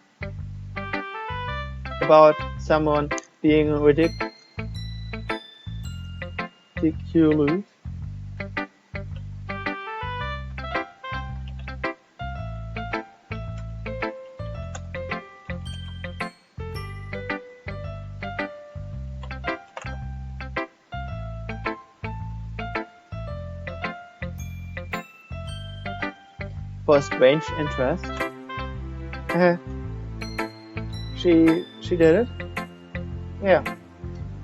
About someone being ridiculous? For a strange interest. She did it? Yeah.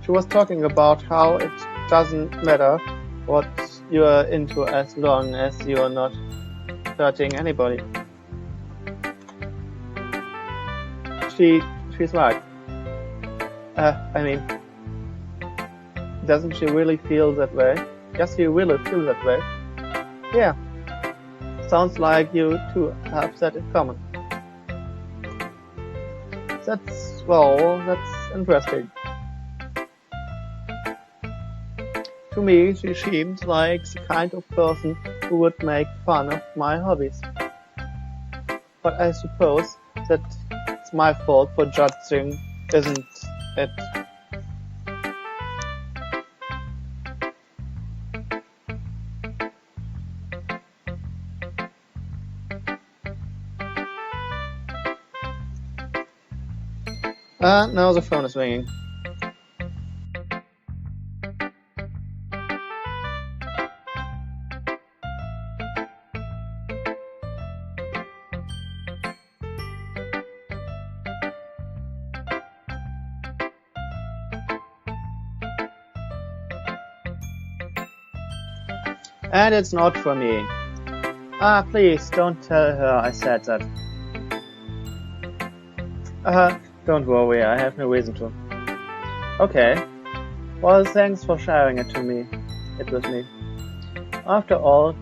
She was talking about how it doesn't matter what you're into as long as you're not hurting anybody. She's right. I mean, doesn't she really feel that way? Does she really feel that way? Yeah. Sounds like you two have that in common. That's interesting. To me, she seems like the kind of person who would make fun of my hobbies. But I suppose that it's my fault for judging, isn't it? Now the phone is ringing. And it's not for me. Please don't tell her I said that. Don't worry, I have no reason to. Okay. Well, thanks for sharing it with me. After all,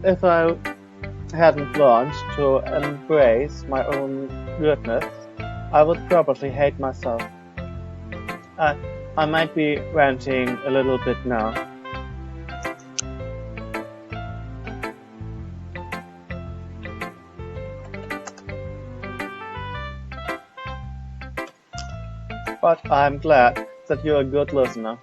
if I hadn't learned to embrace my own goodness, I would probably hate myself. I might be ranting a little bit now. But I'm glad that you're a good listener.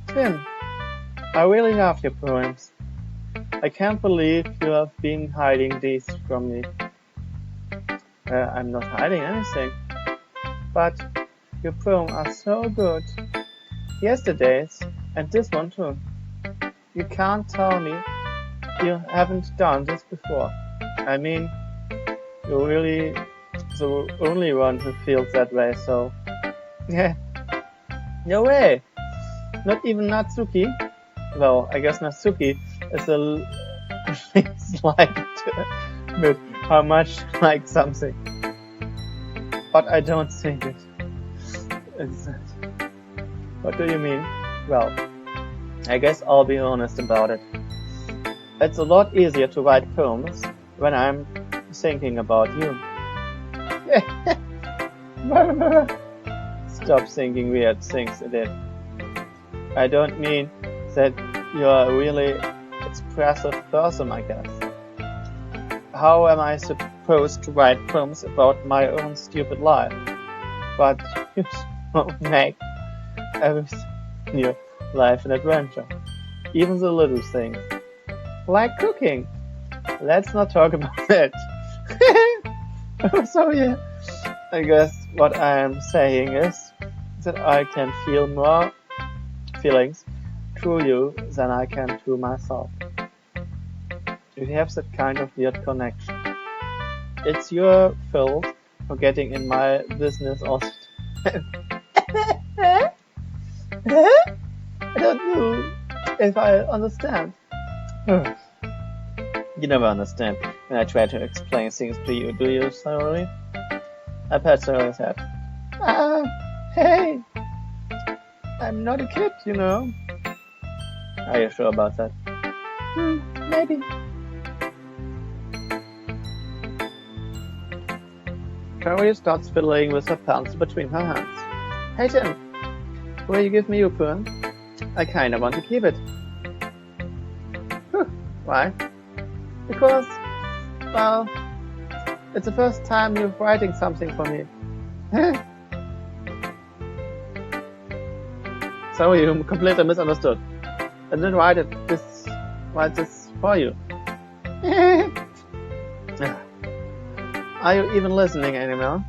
Tim, I really love your poems. I can't believe you have been hiding these from me. I'm not hiding anything, but your poems are so good. Yesterday's and this one too. You can't tell me you haven't done this before. I mean, you're really the only one who feels that way, so yeah. No way! Not even Natsuki? Well, I guess Natsuki is it's like but how much like something. But I don't think it. What do you mean? Well, I guess I'll be honest about it. It's a lot easier to write poems when I'm thinking about you. Stop thinking weird things, Edith. I don't mean that you're a really expressive person, I guess. How am I supposed to write poems about my own stupid life? But you make everything in your life an adventure. Even the little things. Like cooking. Let's not talk about it. So yeah, I guess what I am saying is that I can feel more feelings through you than I can through myself. We have that kind of weird connection. It's your fault for getting in my business all the time. I don't know if I understand. You never understand when I try to explain things to you, do you, Saori? I pat Saori's head. Hey! I'm not a kid, you know. Are you sure about that? Maybe. Saori starts fiddling with her pencil between her hands. Hey Tim, will you give me your pen? I kinda want to keep it. Why? Because, well, it's the first time you're writing something for me. So you completely misunderstood. I didn't write this for you. Are you even listening anymore?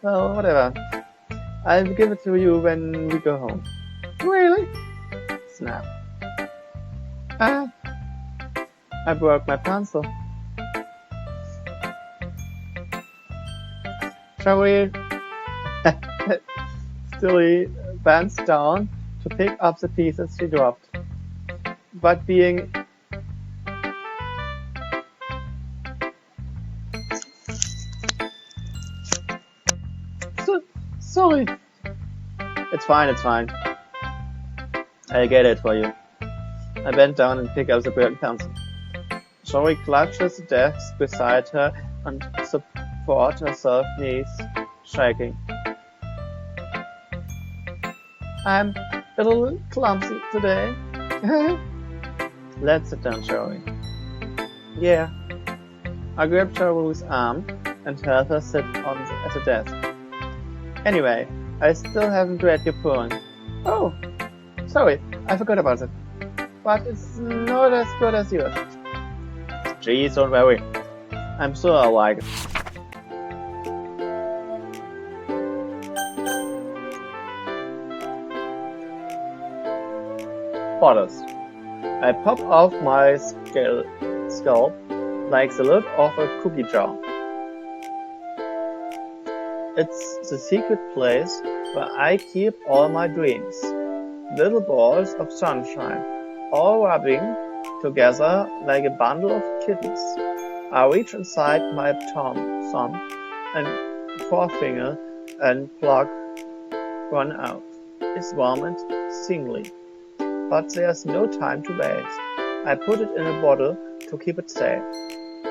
Well, whatever. I'll give it to you when we go home. Really? Snap. I broke my pencil. Saori still bends down to pick up the pieces she dropped. But being sorry. It's fine. I'll get it for you. I bent down and picked up the broken pencil. Saori clutches the desk beside her and supports herself, knees shaking. I'm a little clumsy today. Let's sit down, Saori. Yeah. I grabbed Saori's arm and helped her sit at the desk. Anyway, I still haven't read your poem. Oh, sorry, I forgot about it. But it's not as good as yours. Jeez, don't worry. I'm sure I'll like it. Borders. I pop off my scalp like the lid of a cookie jar. It's the secret place where I keep all my dreams. Little balls of sunshine, all rubbing together like a bundle of kittens. I reach inside my thumb and forefinger and pluck one out. It's warm and singly, but there's no time to waste. I put it in a bottle to keep it safe,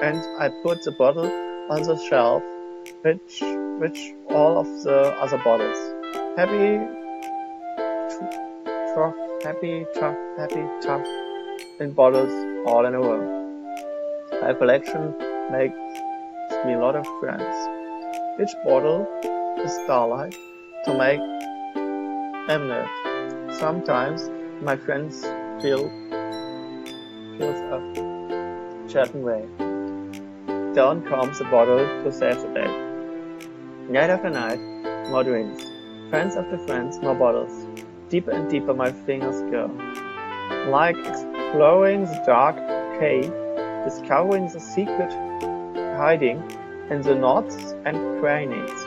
and I put the bottle on the shelf, which all of the other bottles. Happy, tough, in bottles all in a row. My collection makes me a lot of friends. Each bottle is starlight to make emerald. Sometimes my friends feels a certain way. Down comes the bottle to save the day. Night after night, more drinks. Friends after friends, more bottles. Deeper and deeper my fingers go. Like exploring the dark cave, discovering the secret hiding in the knots and crannies.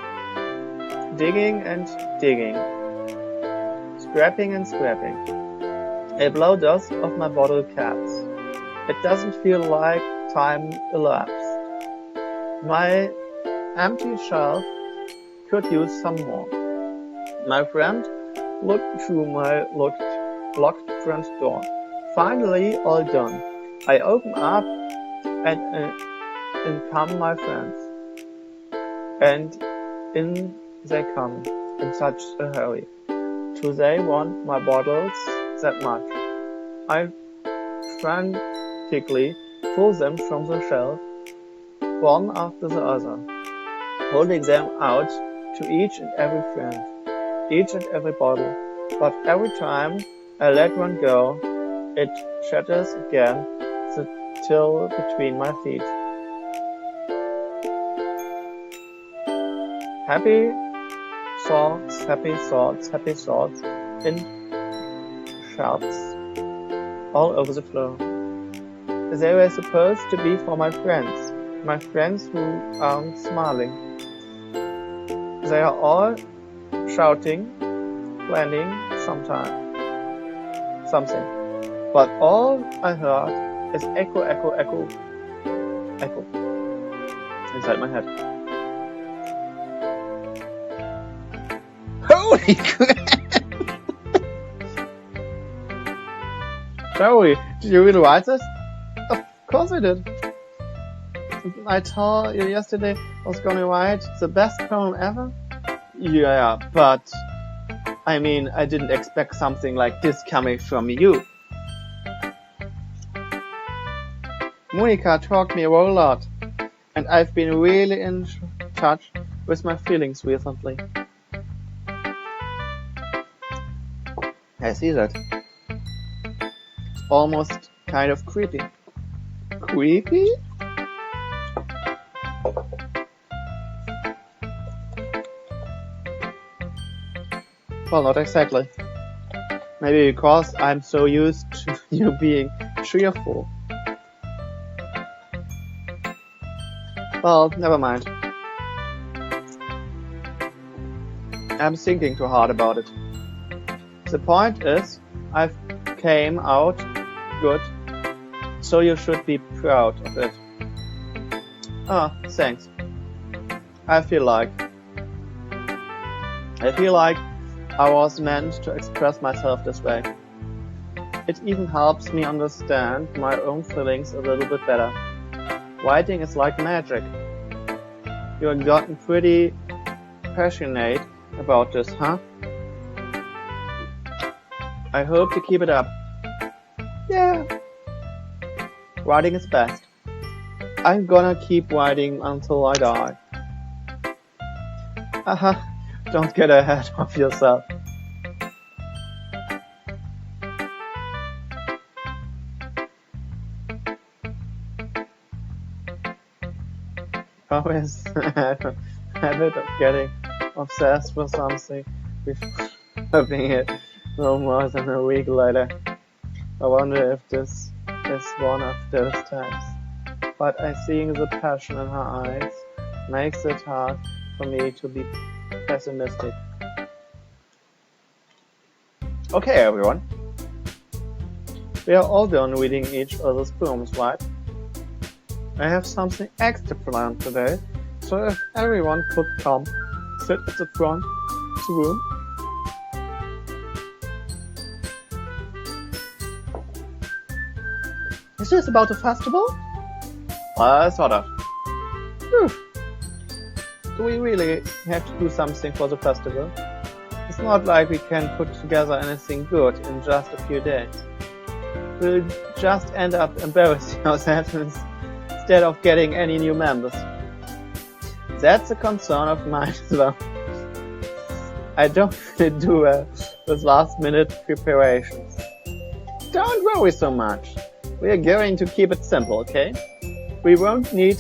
Digging and digging. Scrapping and scrapping. I blow dust off my bottle caps. It doesn't feel like time elapsed. My empty shelf could use some more. My friend looked through my locked front door. Finally, all done. I open up and in come my friends. And in they come in such a hurry. Do they want my bottles that much? I frantically pull them from the shelf, one after the other, holding them out to each and every friend, each and every bottle. But every time I let one go, it shatters again the till between my feet. Happy thoughts in shelves all over the floor. They were supposed to be for my friends who aren't smiling. They are all shouting, planning something. But all I heard is echo inside my head. Holy crap! Joey, did you really write this? Of course I did. I told you yesterday I was gonna write the best poem ever. Yeah, but I mean, I didn't expect something like this coming from you. Monica taught me a whole lot, and I've been really in touch with my feelings recently. I see that. It's almost kind of creepy. Creepy? Well, not exactly. Maybe because I'm so used to you being cheerful. Well, never mind. I'm thinking too hard about it. The point is, I came out good, so you should be proud of it. Ah, thanks. I feel like I was meant to express myself this way. It even helps me understand my own feelings a little bit better. Writing is like magic. You've gotten pretty passionate about this, huh? I hope to keep it up. Yeah. Writing is best. I'm gonna keep writing until I die. Don't get ahead of yourself. Always have a habit of getting obsessed with something before having it no more than a week later. I wonder if this is one of those times. But I seeing the passion in her eyes makes it hard for me to be pessimistic. Okay, everyone. We are all done reading each other's poems, right? I have something extra planned today, so if everyone could come, sit at the front of the room. Is this about the festival? Sort of. Whew. Do we really have to do something for the festival? It's not like we can put together anything good in just a few days. We'll just end up embarrassing ourselves instead of getting any new members. That's a concern of mine as well. I don't really do well with last-minute preparations. Don't worry so much. We are going to keep it simple, okay? We won't need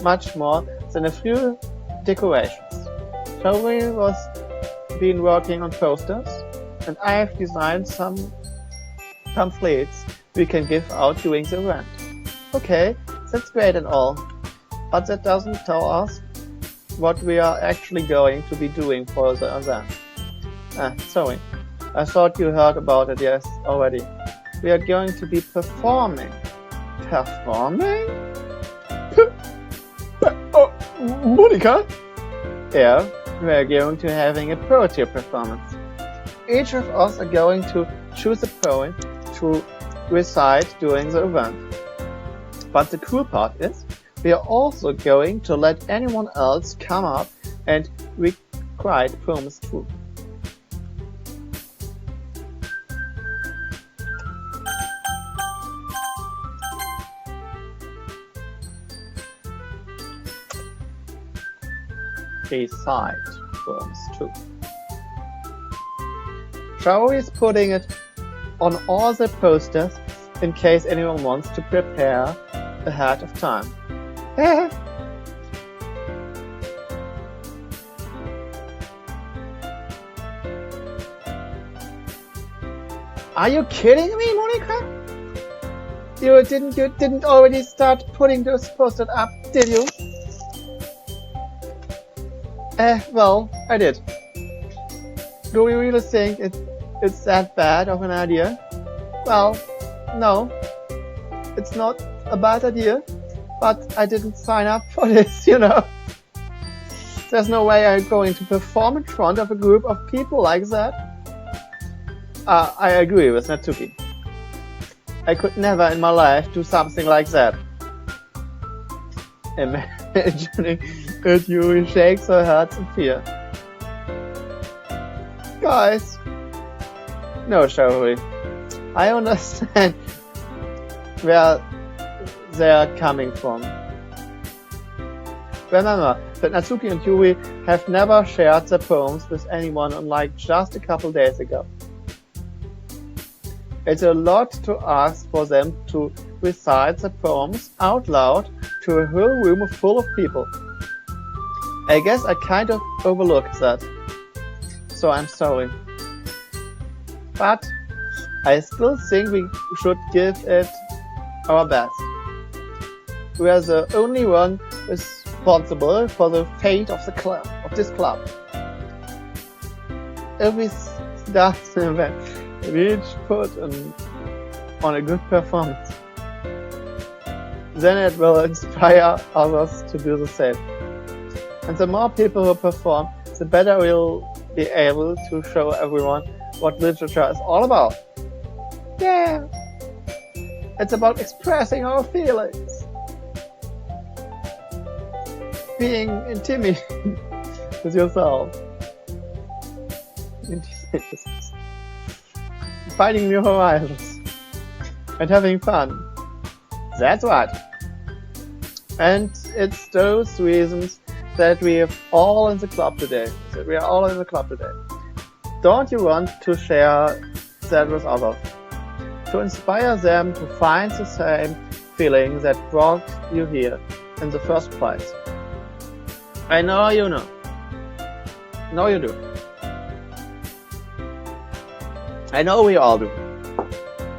much more than a few decorations. Tori was been working on posters, and I have designed some pamphlets we can give out during the event. Okay, that's great and all, but that doesn't tell us what we are actually going to be doing for the event. Sorry. I thought you heard about it, yes, already. We are going to be performing. Performing? Oh, Monica? Yeah, we are going to having a poetry performance. Each of us are going to choose a poem to recite during the event. But the cool part is, we are also going to let anyone else come up and recite poems too. Recite poems too. Shaori is putting it on all the posters in case anyone wants to prepare ahead of time. Are you kidding me, Monica? You didn't already start putting those posters up, did you? Well, I did. Do we really think it's that bad of an idea? Well, no. It's not a bad idea, but I didn't sign up for this, you know. There's no way I'm going to perform in front of a group of people like that. I agree with Natsuki. I could never in my life do something like that. Imagining that Yuri shakes her head in fear. Guys, no, Shaori. I understand where they are coming from. Remember that Natsuki and Yuri have never shared their poems with anyone unlike just a couple days ago. It's a lot to ask for them to recite the poems out loud to a whole room full of people. I guess I kind of overlooked that, so I'm sorry. But I still think we should give it our best. We are the only one responsible for the fate of this club. If we start the event, we each put on a good performance. Then it will inspire others to do the same. And the more people who perform, the better we'll be able to show everyone what literature is all about. Yeah! It's about expressing our feelings. Being intimate with yourself. Finding new horizons. And having fun. That's right. And it's those reasons that we are all in the club today. Don't you want to share that with others? To inspire them to find the same feeling that brought you here in the first place. I know you know. No, you do. I know we all do.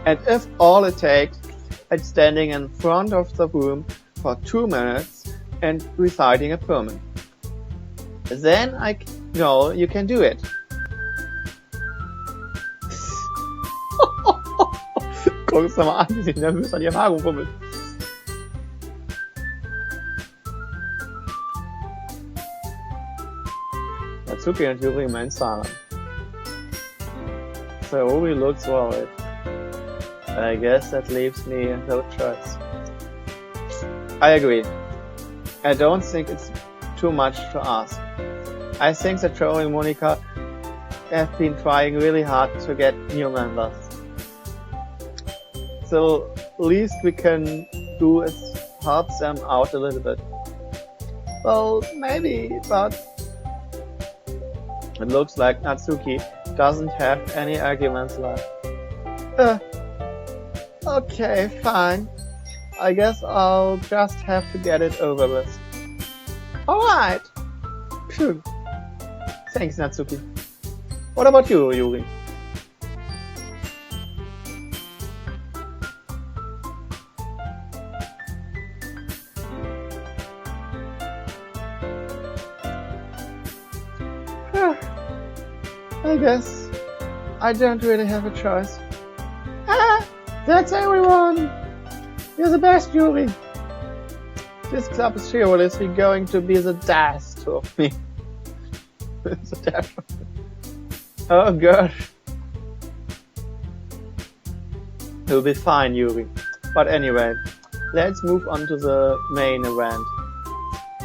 And if all it takes is standing in front of the room for 2 minutes and reciting a poem, then I know you can do it. Guck es doch mal an, wie sich nervös an ihrem Haar rumfummelt. Natsuki and Yuri remain silent. Sayori looks worried. I guess that leaves me no choice. I agree. I don't think it's too much to ask. I think that Joey and Monica have been trying really hard to get new members. The least we can do is help them out a little bit. Well, maybe, but it looks like Natsuki doesn't have any arguments left. Okay, fine. I guess I'll just have to get it over with. Alright! Phew. Thanks, Natsuki. What about you, Yuri? I guess I don't really have a choice. That's everyone! You're the best, Yuri! This club is seriously going to be the death of me. The death of me. Oh gosh. You'll be fine, Yuri. But anyway, let's move on to the main event.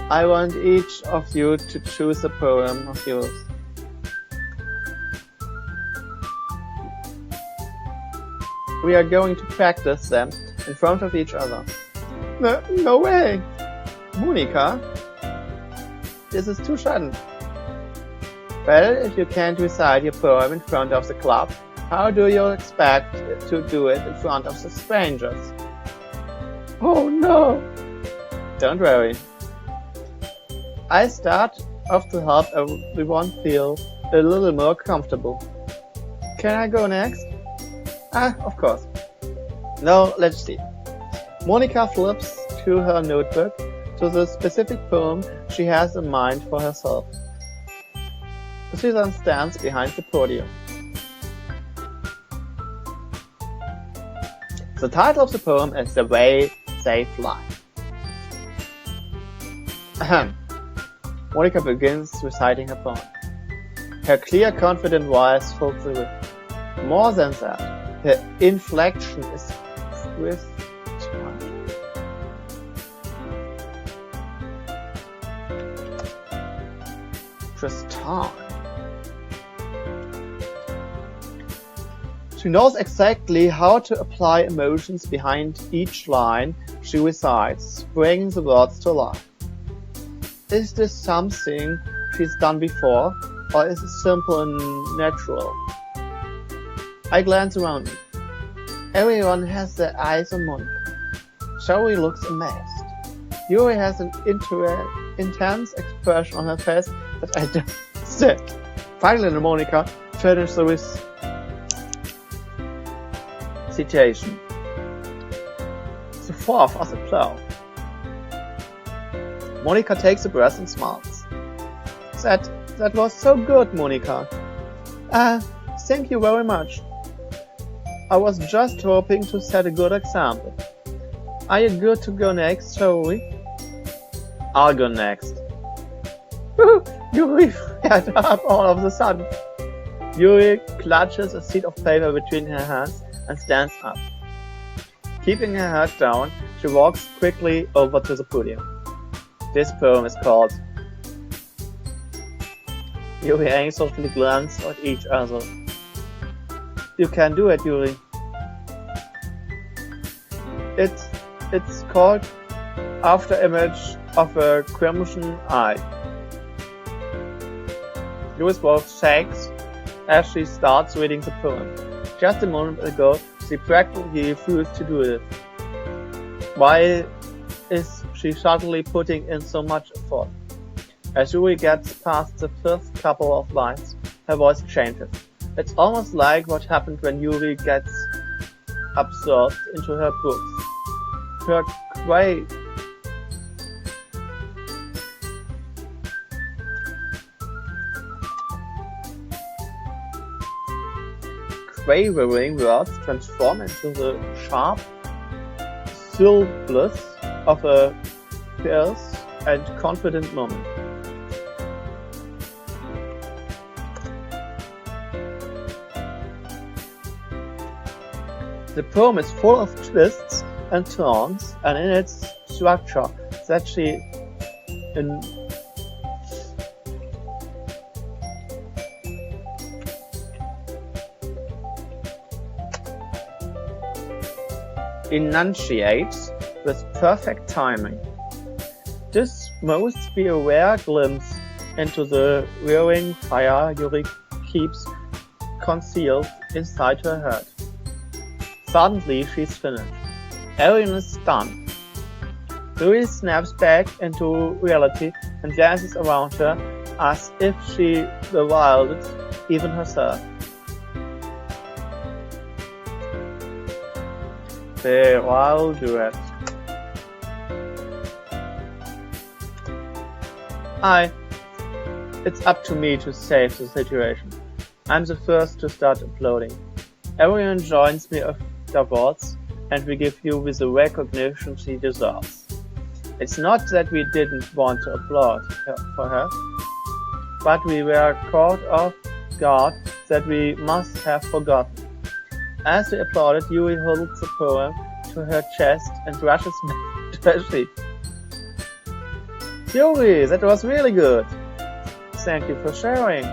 I want each of you to choose a poem of yours. We are going to practice them in front of each other. No way! Monica? This is too sudden. Well, if you can't recite your poem in front of the club, how do you expect to do it in front of the strangers? Oh no! Don't worry. I start off to help everyone feel a little more comfortable. Can I go next? Of course. Now, let's see. Monica flips to her notebook to the specific poem she has in mind for herself. She then stands behind the podium. The title of the poem is The Way They Fly. Monica begins reciting her poem. Her clear, confident voice fills the room. More than that, her inflection is crisp. Pristine. She knows exactly how to apply emotions behind each line she recites, bringing the words to life. Is this something she's done before, or is it simple and natural? I glance around me. Everyone has their eyes on Monica. Zoe looks amazed. Yuri has an intense expression on her face that I don't see. Finally, Monica finishes the recitation. The four of us applaud. Monica takes a breath and smiles. That was so good, Monica. Thank you very much. I was just hoping to set a good example. Are you good to go next, Zoe? I'll go next. Yuri flared up all of a sudden. Yuri clutches a sheet of paper between her hands and stands up. Keeping her head down, she walks quickly over to the podium. This poem is called. Yuri anxiously glances at each other. You can do it, Yuri. It's called After Image of a Crimson Eye. Yuri's voice shakes as she starts reading the poem. Just a moment ago, she practically refused to do it. Why is she suddenly putting in so much effort? As Yuri gets past the first couple of lines, her voice changes. It's almost like what happened when Yuri gets absorbed into her books. Her quavering words transform into the sharp syllables of a fierce and confident moment. The poem is full of twists and turns, and in its structure that she enunciates with perfect timing. This must be a rare glimpse into the roaring fire Yuri keeps concealed inside her head. Suddenly she's finished. Everyone is stunned. Yuri snaps back into reality and glances around her as if she bewildered even herself. There, I'll do it. It's up to me to save the situation. I'm the first to start applauding. Everyone joins me afterwards, and we give Yuri the recognition she deserves. It's not that we didn't want to applaud for her, but we were caught off guard that we must have forgotten. As we applauded, Yuri holds the poem to her chest and rushes back to her seat. Yuri, that was really good. Thank you for sharing.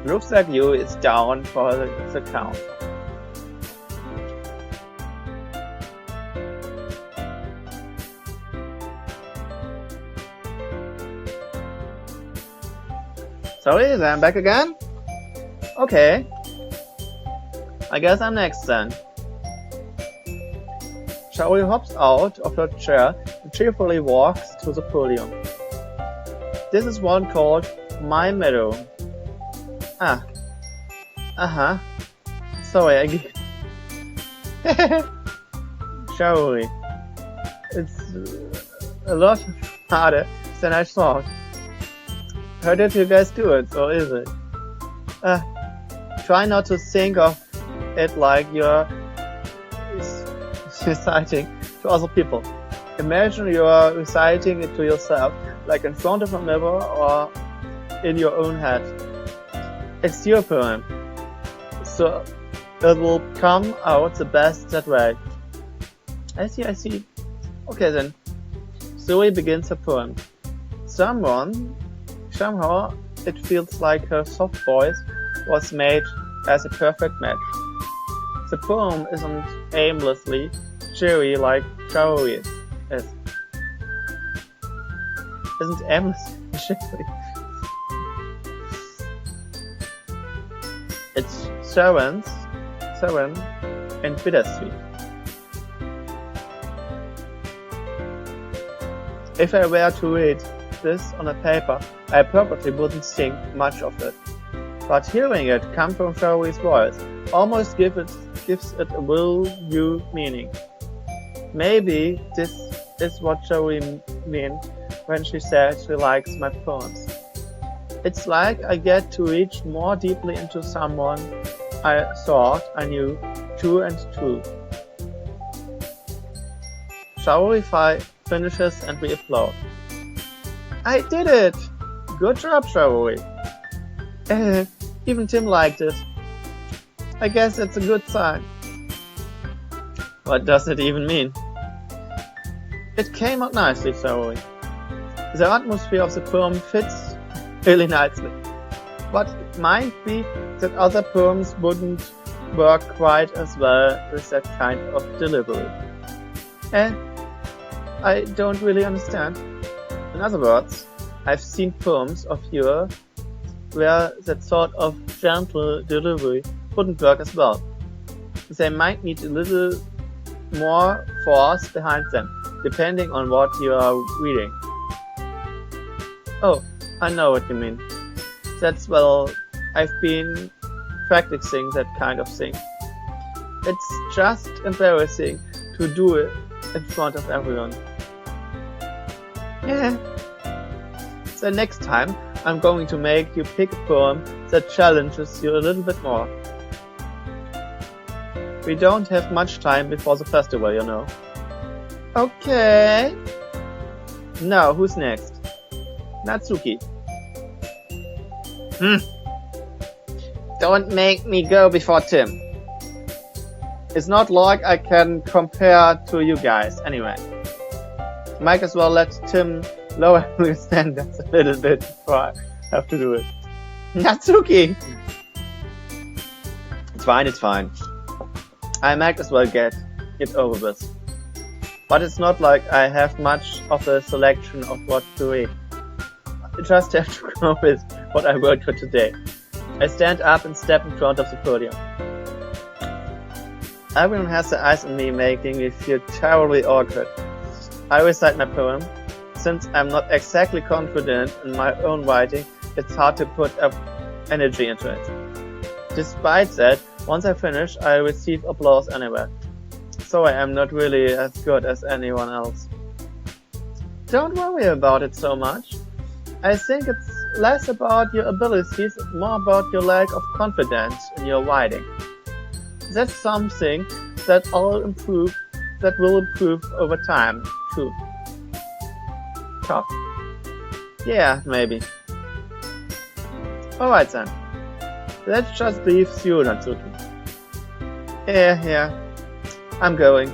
Looks like Yuri is down for the count. Sorry, I'm back again? Okay. I guess I'm next then. Shaori hops out of her chair and cheerfully walks to the podium. This is one called My Meadow. Sorry, I Shaori. It's a lot harder than I thought. How did you guys do it, or is it? Try not to think of it like you're reciting to other people. Imagine you're reciting it to yourself, like in front of a mirror or in your own head. It's your poem, so it will come out the best that way. I see. Okay then. Zoe begins her poem. Somehow it feels like her soft voice was made as a perfect match. The poem isn't aimlessly cheery like Shaori is. Isn't aimlessly cheery. It's serene and bittersweet. If I were to read this on a paper, I probably wouldn't think much of it. But hearing it come from Shaori's voice almost gives it a real new meaning. Maybe this is what Shaori meant when she said she likes my poems. It's like I get to reach more deeply into someone I thought I knew two and two. Shaori finishes and we applaud. I did it! Good job, Shaori. Even Tim liked it. I guess that's a good sign. What does it even mean? It came out nicely, Shaori. The atmosphere of the poem fits really nicely. But it might be that other poems wouldn't work quite as well with that kind of delivery. I don't really understand. In other words, I've seen poems of yours where that sort of gentle delivery wouldn't work as well. They might need a little more force behind them, depending on what you are reading. Oh, I know what you mean. I've been practicing that kind of thing. It's just embarrassing to do it in front of everyone. Yeah. So next time, I'm going to make you pick a poem that challenges you a little bit more. We don't have much time before the festival, you know. Okay. Now, who's next? Natsuki. Don't make me go before Tim. It's not like I can compare to you guys, anyway. Might as well let Tim lower his standards a little bit before I have to do it. Natsuki! It's fine. I might as well get it over with. But it's not like I have much of a selection of what to read. I just have to go with what I wrote for today. I stand up and step in front of the podium. Everyone has their eyes on me, making me feel terribly awkward. I recite my poem. Since I'm not exactly confident in my own writing, it's hard to put up energy into it. Despite that, once I finish, I receive applause anyway. So I am not really as good as anyone else. Don't worry about it so much. I think it's less about your abilities, more about your lack of confidence in your writing. That's something that will improve over time, too. Tough. Yeah, maybe. Alright then. Let's just leave you, Natsuki. Yeah. I'm going.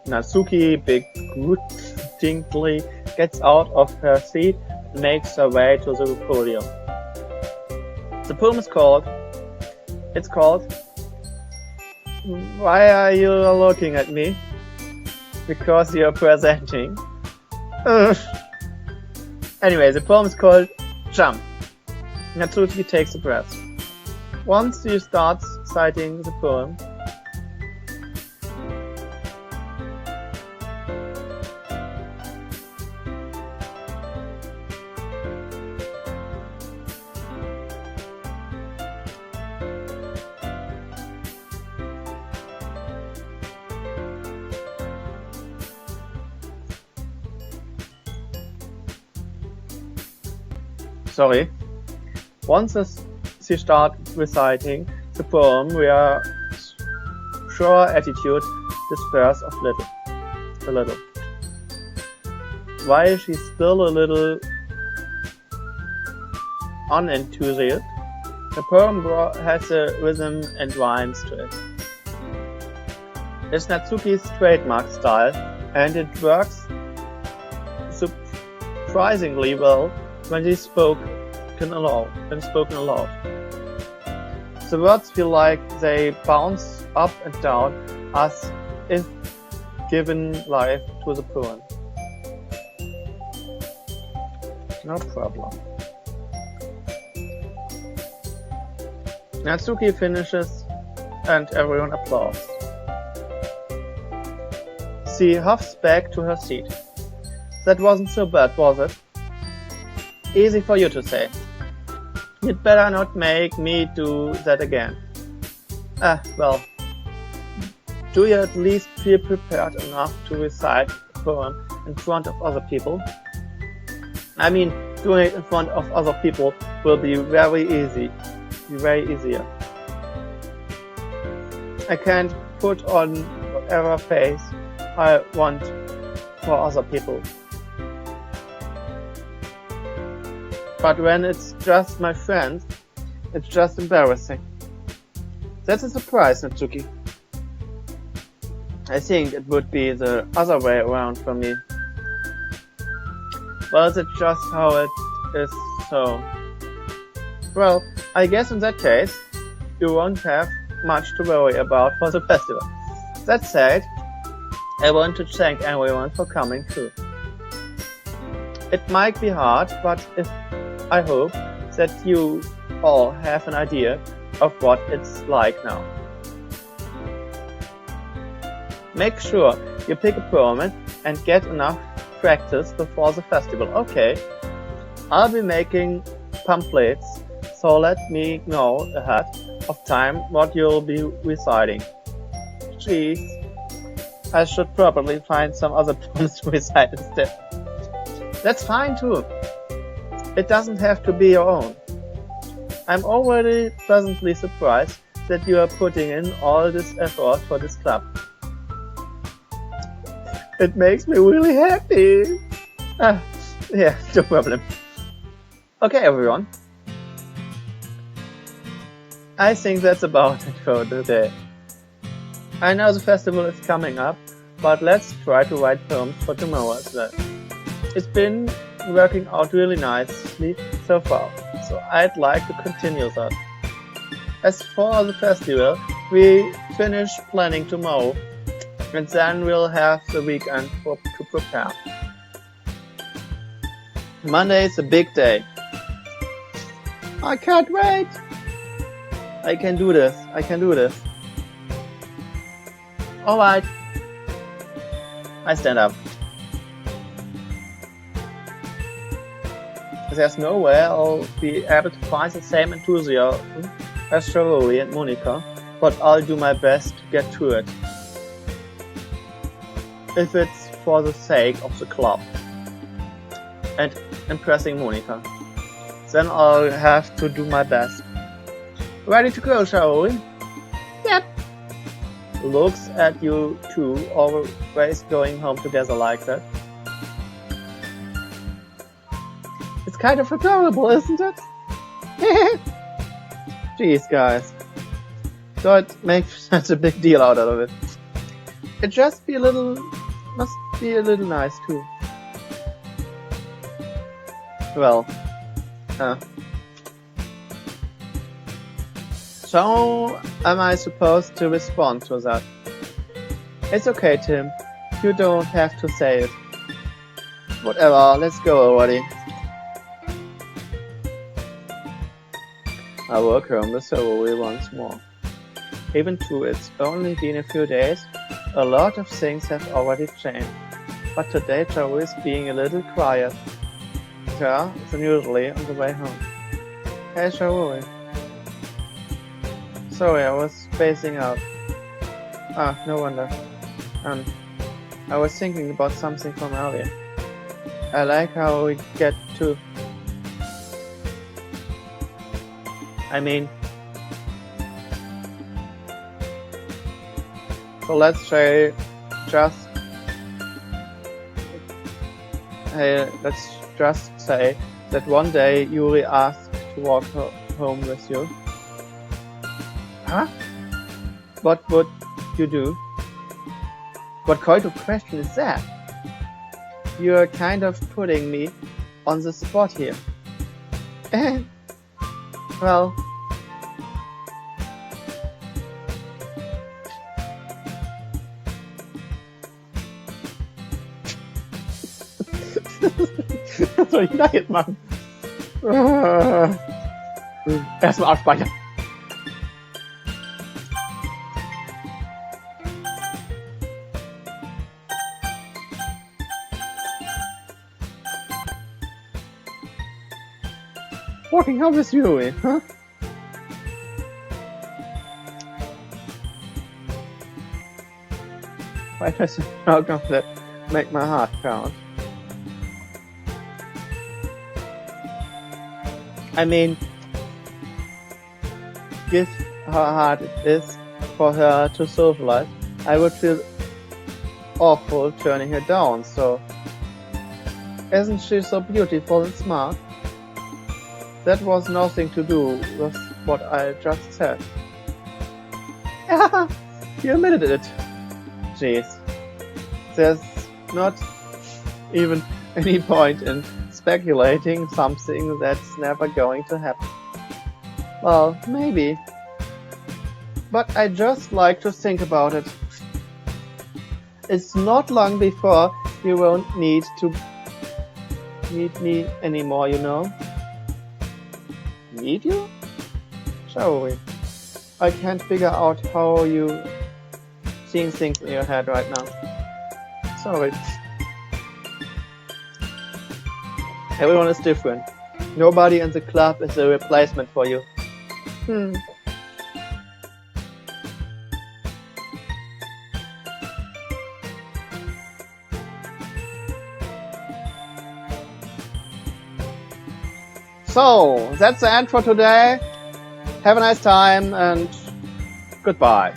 Natsuki begrudgingly gets out of her seat and makes her way to the podium. The poem is called Why Are You Looking at Me? Because You're Presenting. Anyway, the poem is called Jump. Natsuki takes a breath. Once she starts citing the poem, Once she starts reciting the poem, her sure attitude disperses a little. While she's still a little unenthusiastic, the poem has a rhythm and rhymes to it. It's Natsuki's trademark style, and it works surprisingly well when spoken aloud. The words feel like they bounce up and down as if giving life to the poem. No problem. Natsuki finishes and everyone applauds. She huffs back to her seat. That wasn't so bad, was it? Easy for you to say. You'd better not make me do that again. Well, do you at least feel prepared enough to recite a poem in front of other people? I mean, doing it in front of other people will be very easier. I can't put on whatever face I want for other people. But when it's just my friends, it's just embarrassing. That's a surprise, Natsuki. I think it would be the other way around for me. Well, that's just how it is, so... Well, I guess in that case, you won't have much to worry about for the festival. That said, I want to thank everyone for coming too. It might be hard, but I hope that you all have an idea of what it's like now. Make sure you pick a poem and get enough practice before the festival. Okay, I'll be making pamphlets, so let me know ahead of time what you'll be reciting. Jeez, I should probably find some other poems to recite instead. That's fine too. It doesn't have to be your own. I'm already pleasantly surprised that you are putting in all this effort for this club. It makes me really happy. Yeah, no problem. Okay, everyone. I think that's about it for today. I know the festival is coming up, but let's try to write poems for tomorrow as well. It's been working out really nicely so far, so I'd like to continue that. As for the festival, we finish planning tomorrow, and then we'll have the weekend to prepare. Monday is a big day. I can't wait! I can do this. Alright. I stand up. There's no way I'll be able to find the same enthusiasm as Charlie and Monica, but I'll do my best to get through it. If it's for the sake of the club and impressing Monica, then I'll have to do my best. Ready to go, shall we? Yep. Looks at you two, always going home together like that. It's kind of adorable, isn't it? Jeez, guys. Don't make such a big deal out of it. It must be a little nice too. Well, so am I supposed to respond to that? It's okay, Tim. You don't have to say it. Whatever, let's go already. I work home with Zoe once more. Even though it's only been a few days, a lot of things have already changed. But today Joey is being a little quiet. Yeah, than usually on the way home. Hey Joey. Sorry, I was spacing out. No wonder. I was thinking about something from earlier. I like how we get to... So let's say let's just say that one day Yuri asked to walk home with you. Huh? What would you do? What kind of question is that? You're kind of putting me on the spot here. Well... Was soll ich denn da jetzt machen? Erstmal abspeichern. Walking home with you, huh? Why does the sound of that make my heart pound? Given how hard it is for her to socialize, I would feel awful turning her down, so... Isn't she so beautiful and smart? That was nothing to do with what I just said. Yeah, you admitted it. Jeez. There's not even any point in speculating something that's never going to happen. Well, maybe. But I just like to think about it. It's not long before you won't need to meet me anymore, you know. Need you? Shall we? I can't figure out how you seeing things in your head right now. Sorry. Everyone is different. Nobody in the club is a replacement for you. So, that's the end for today. Have a nice time and goodbye.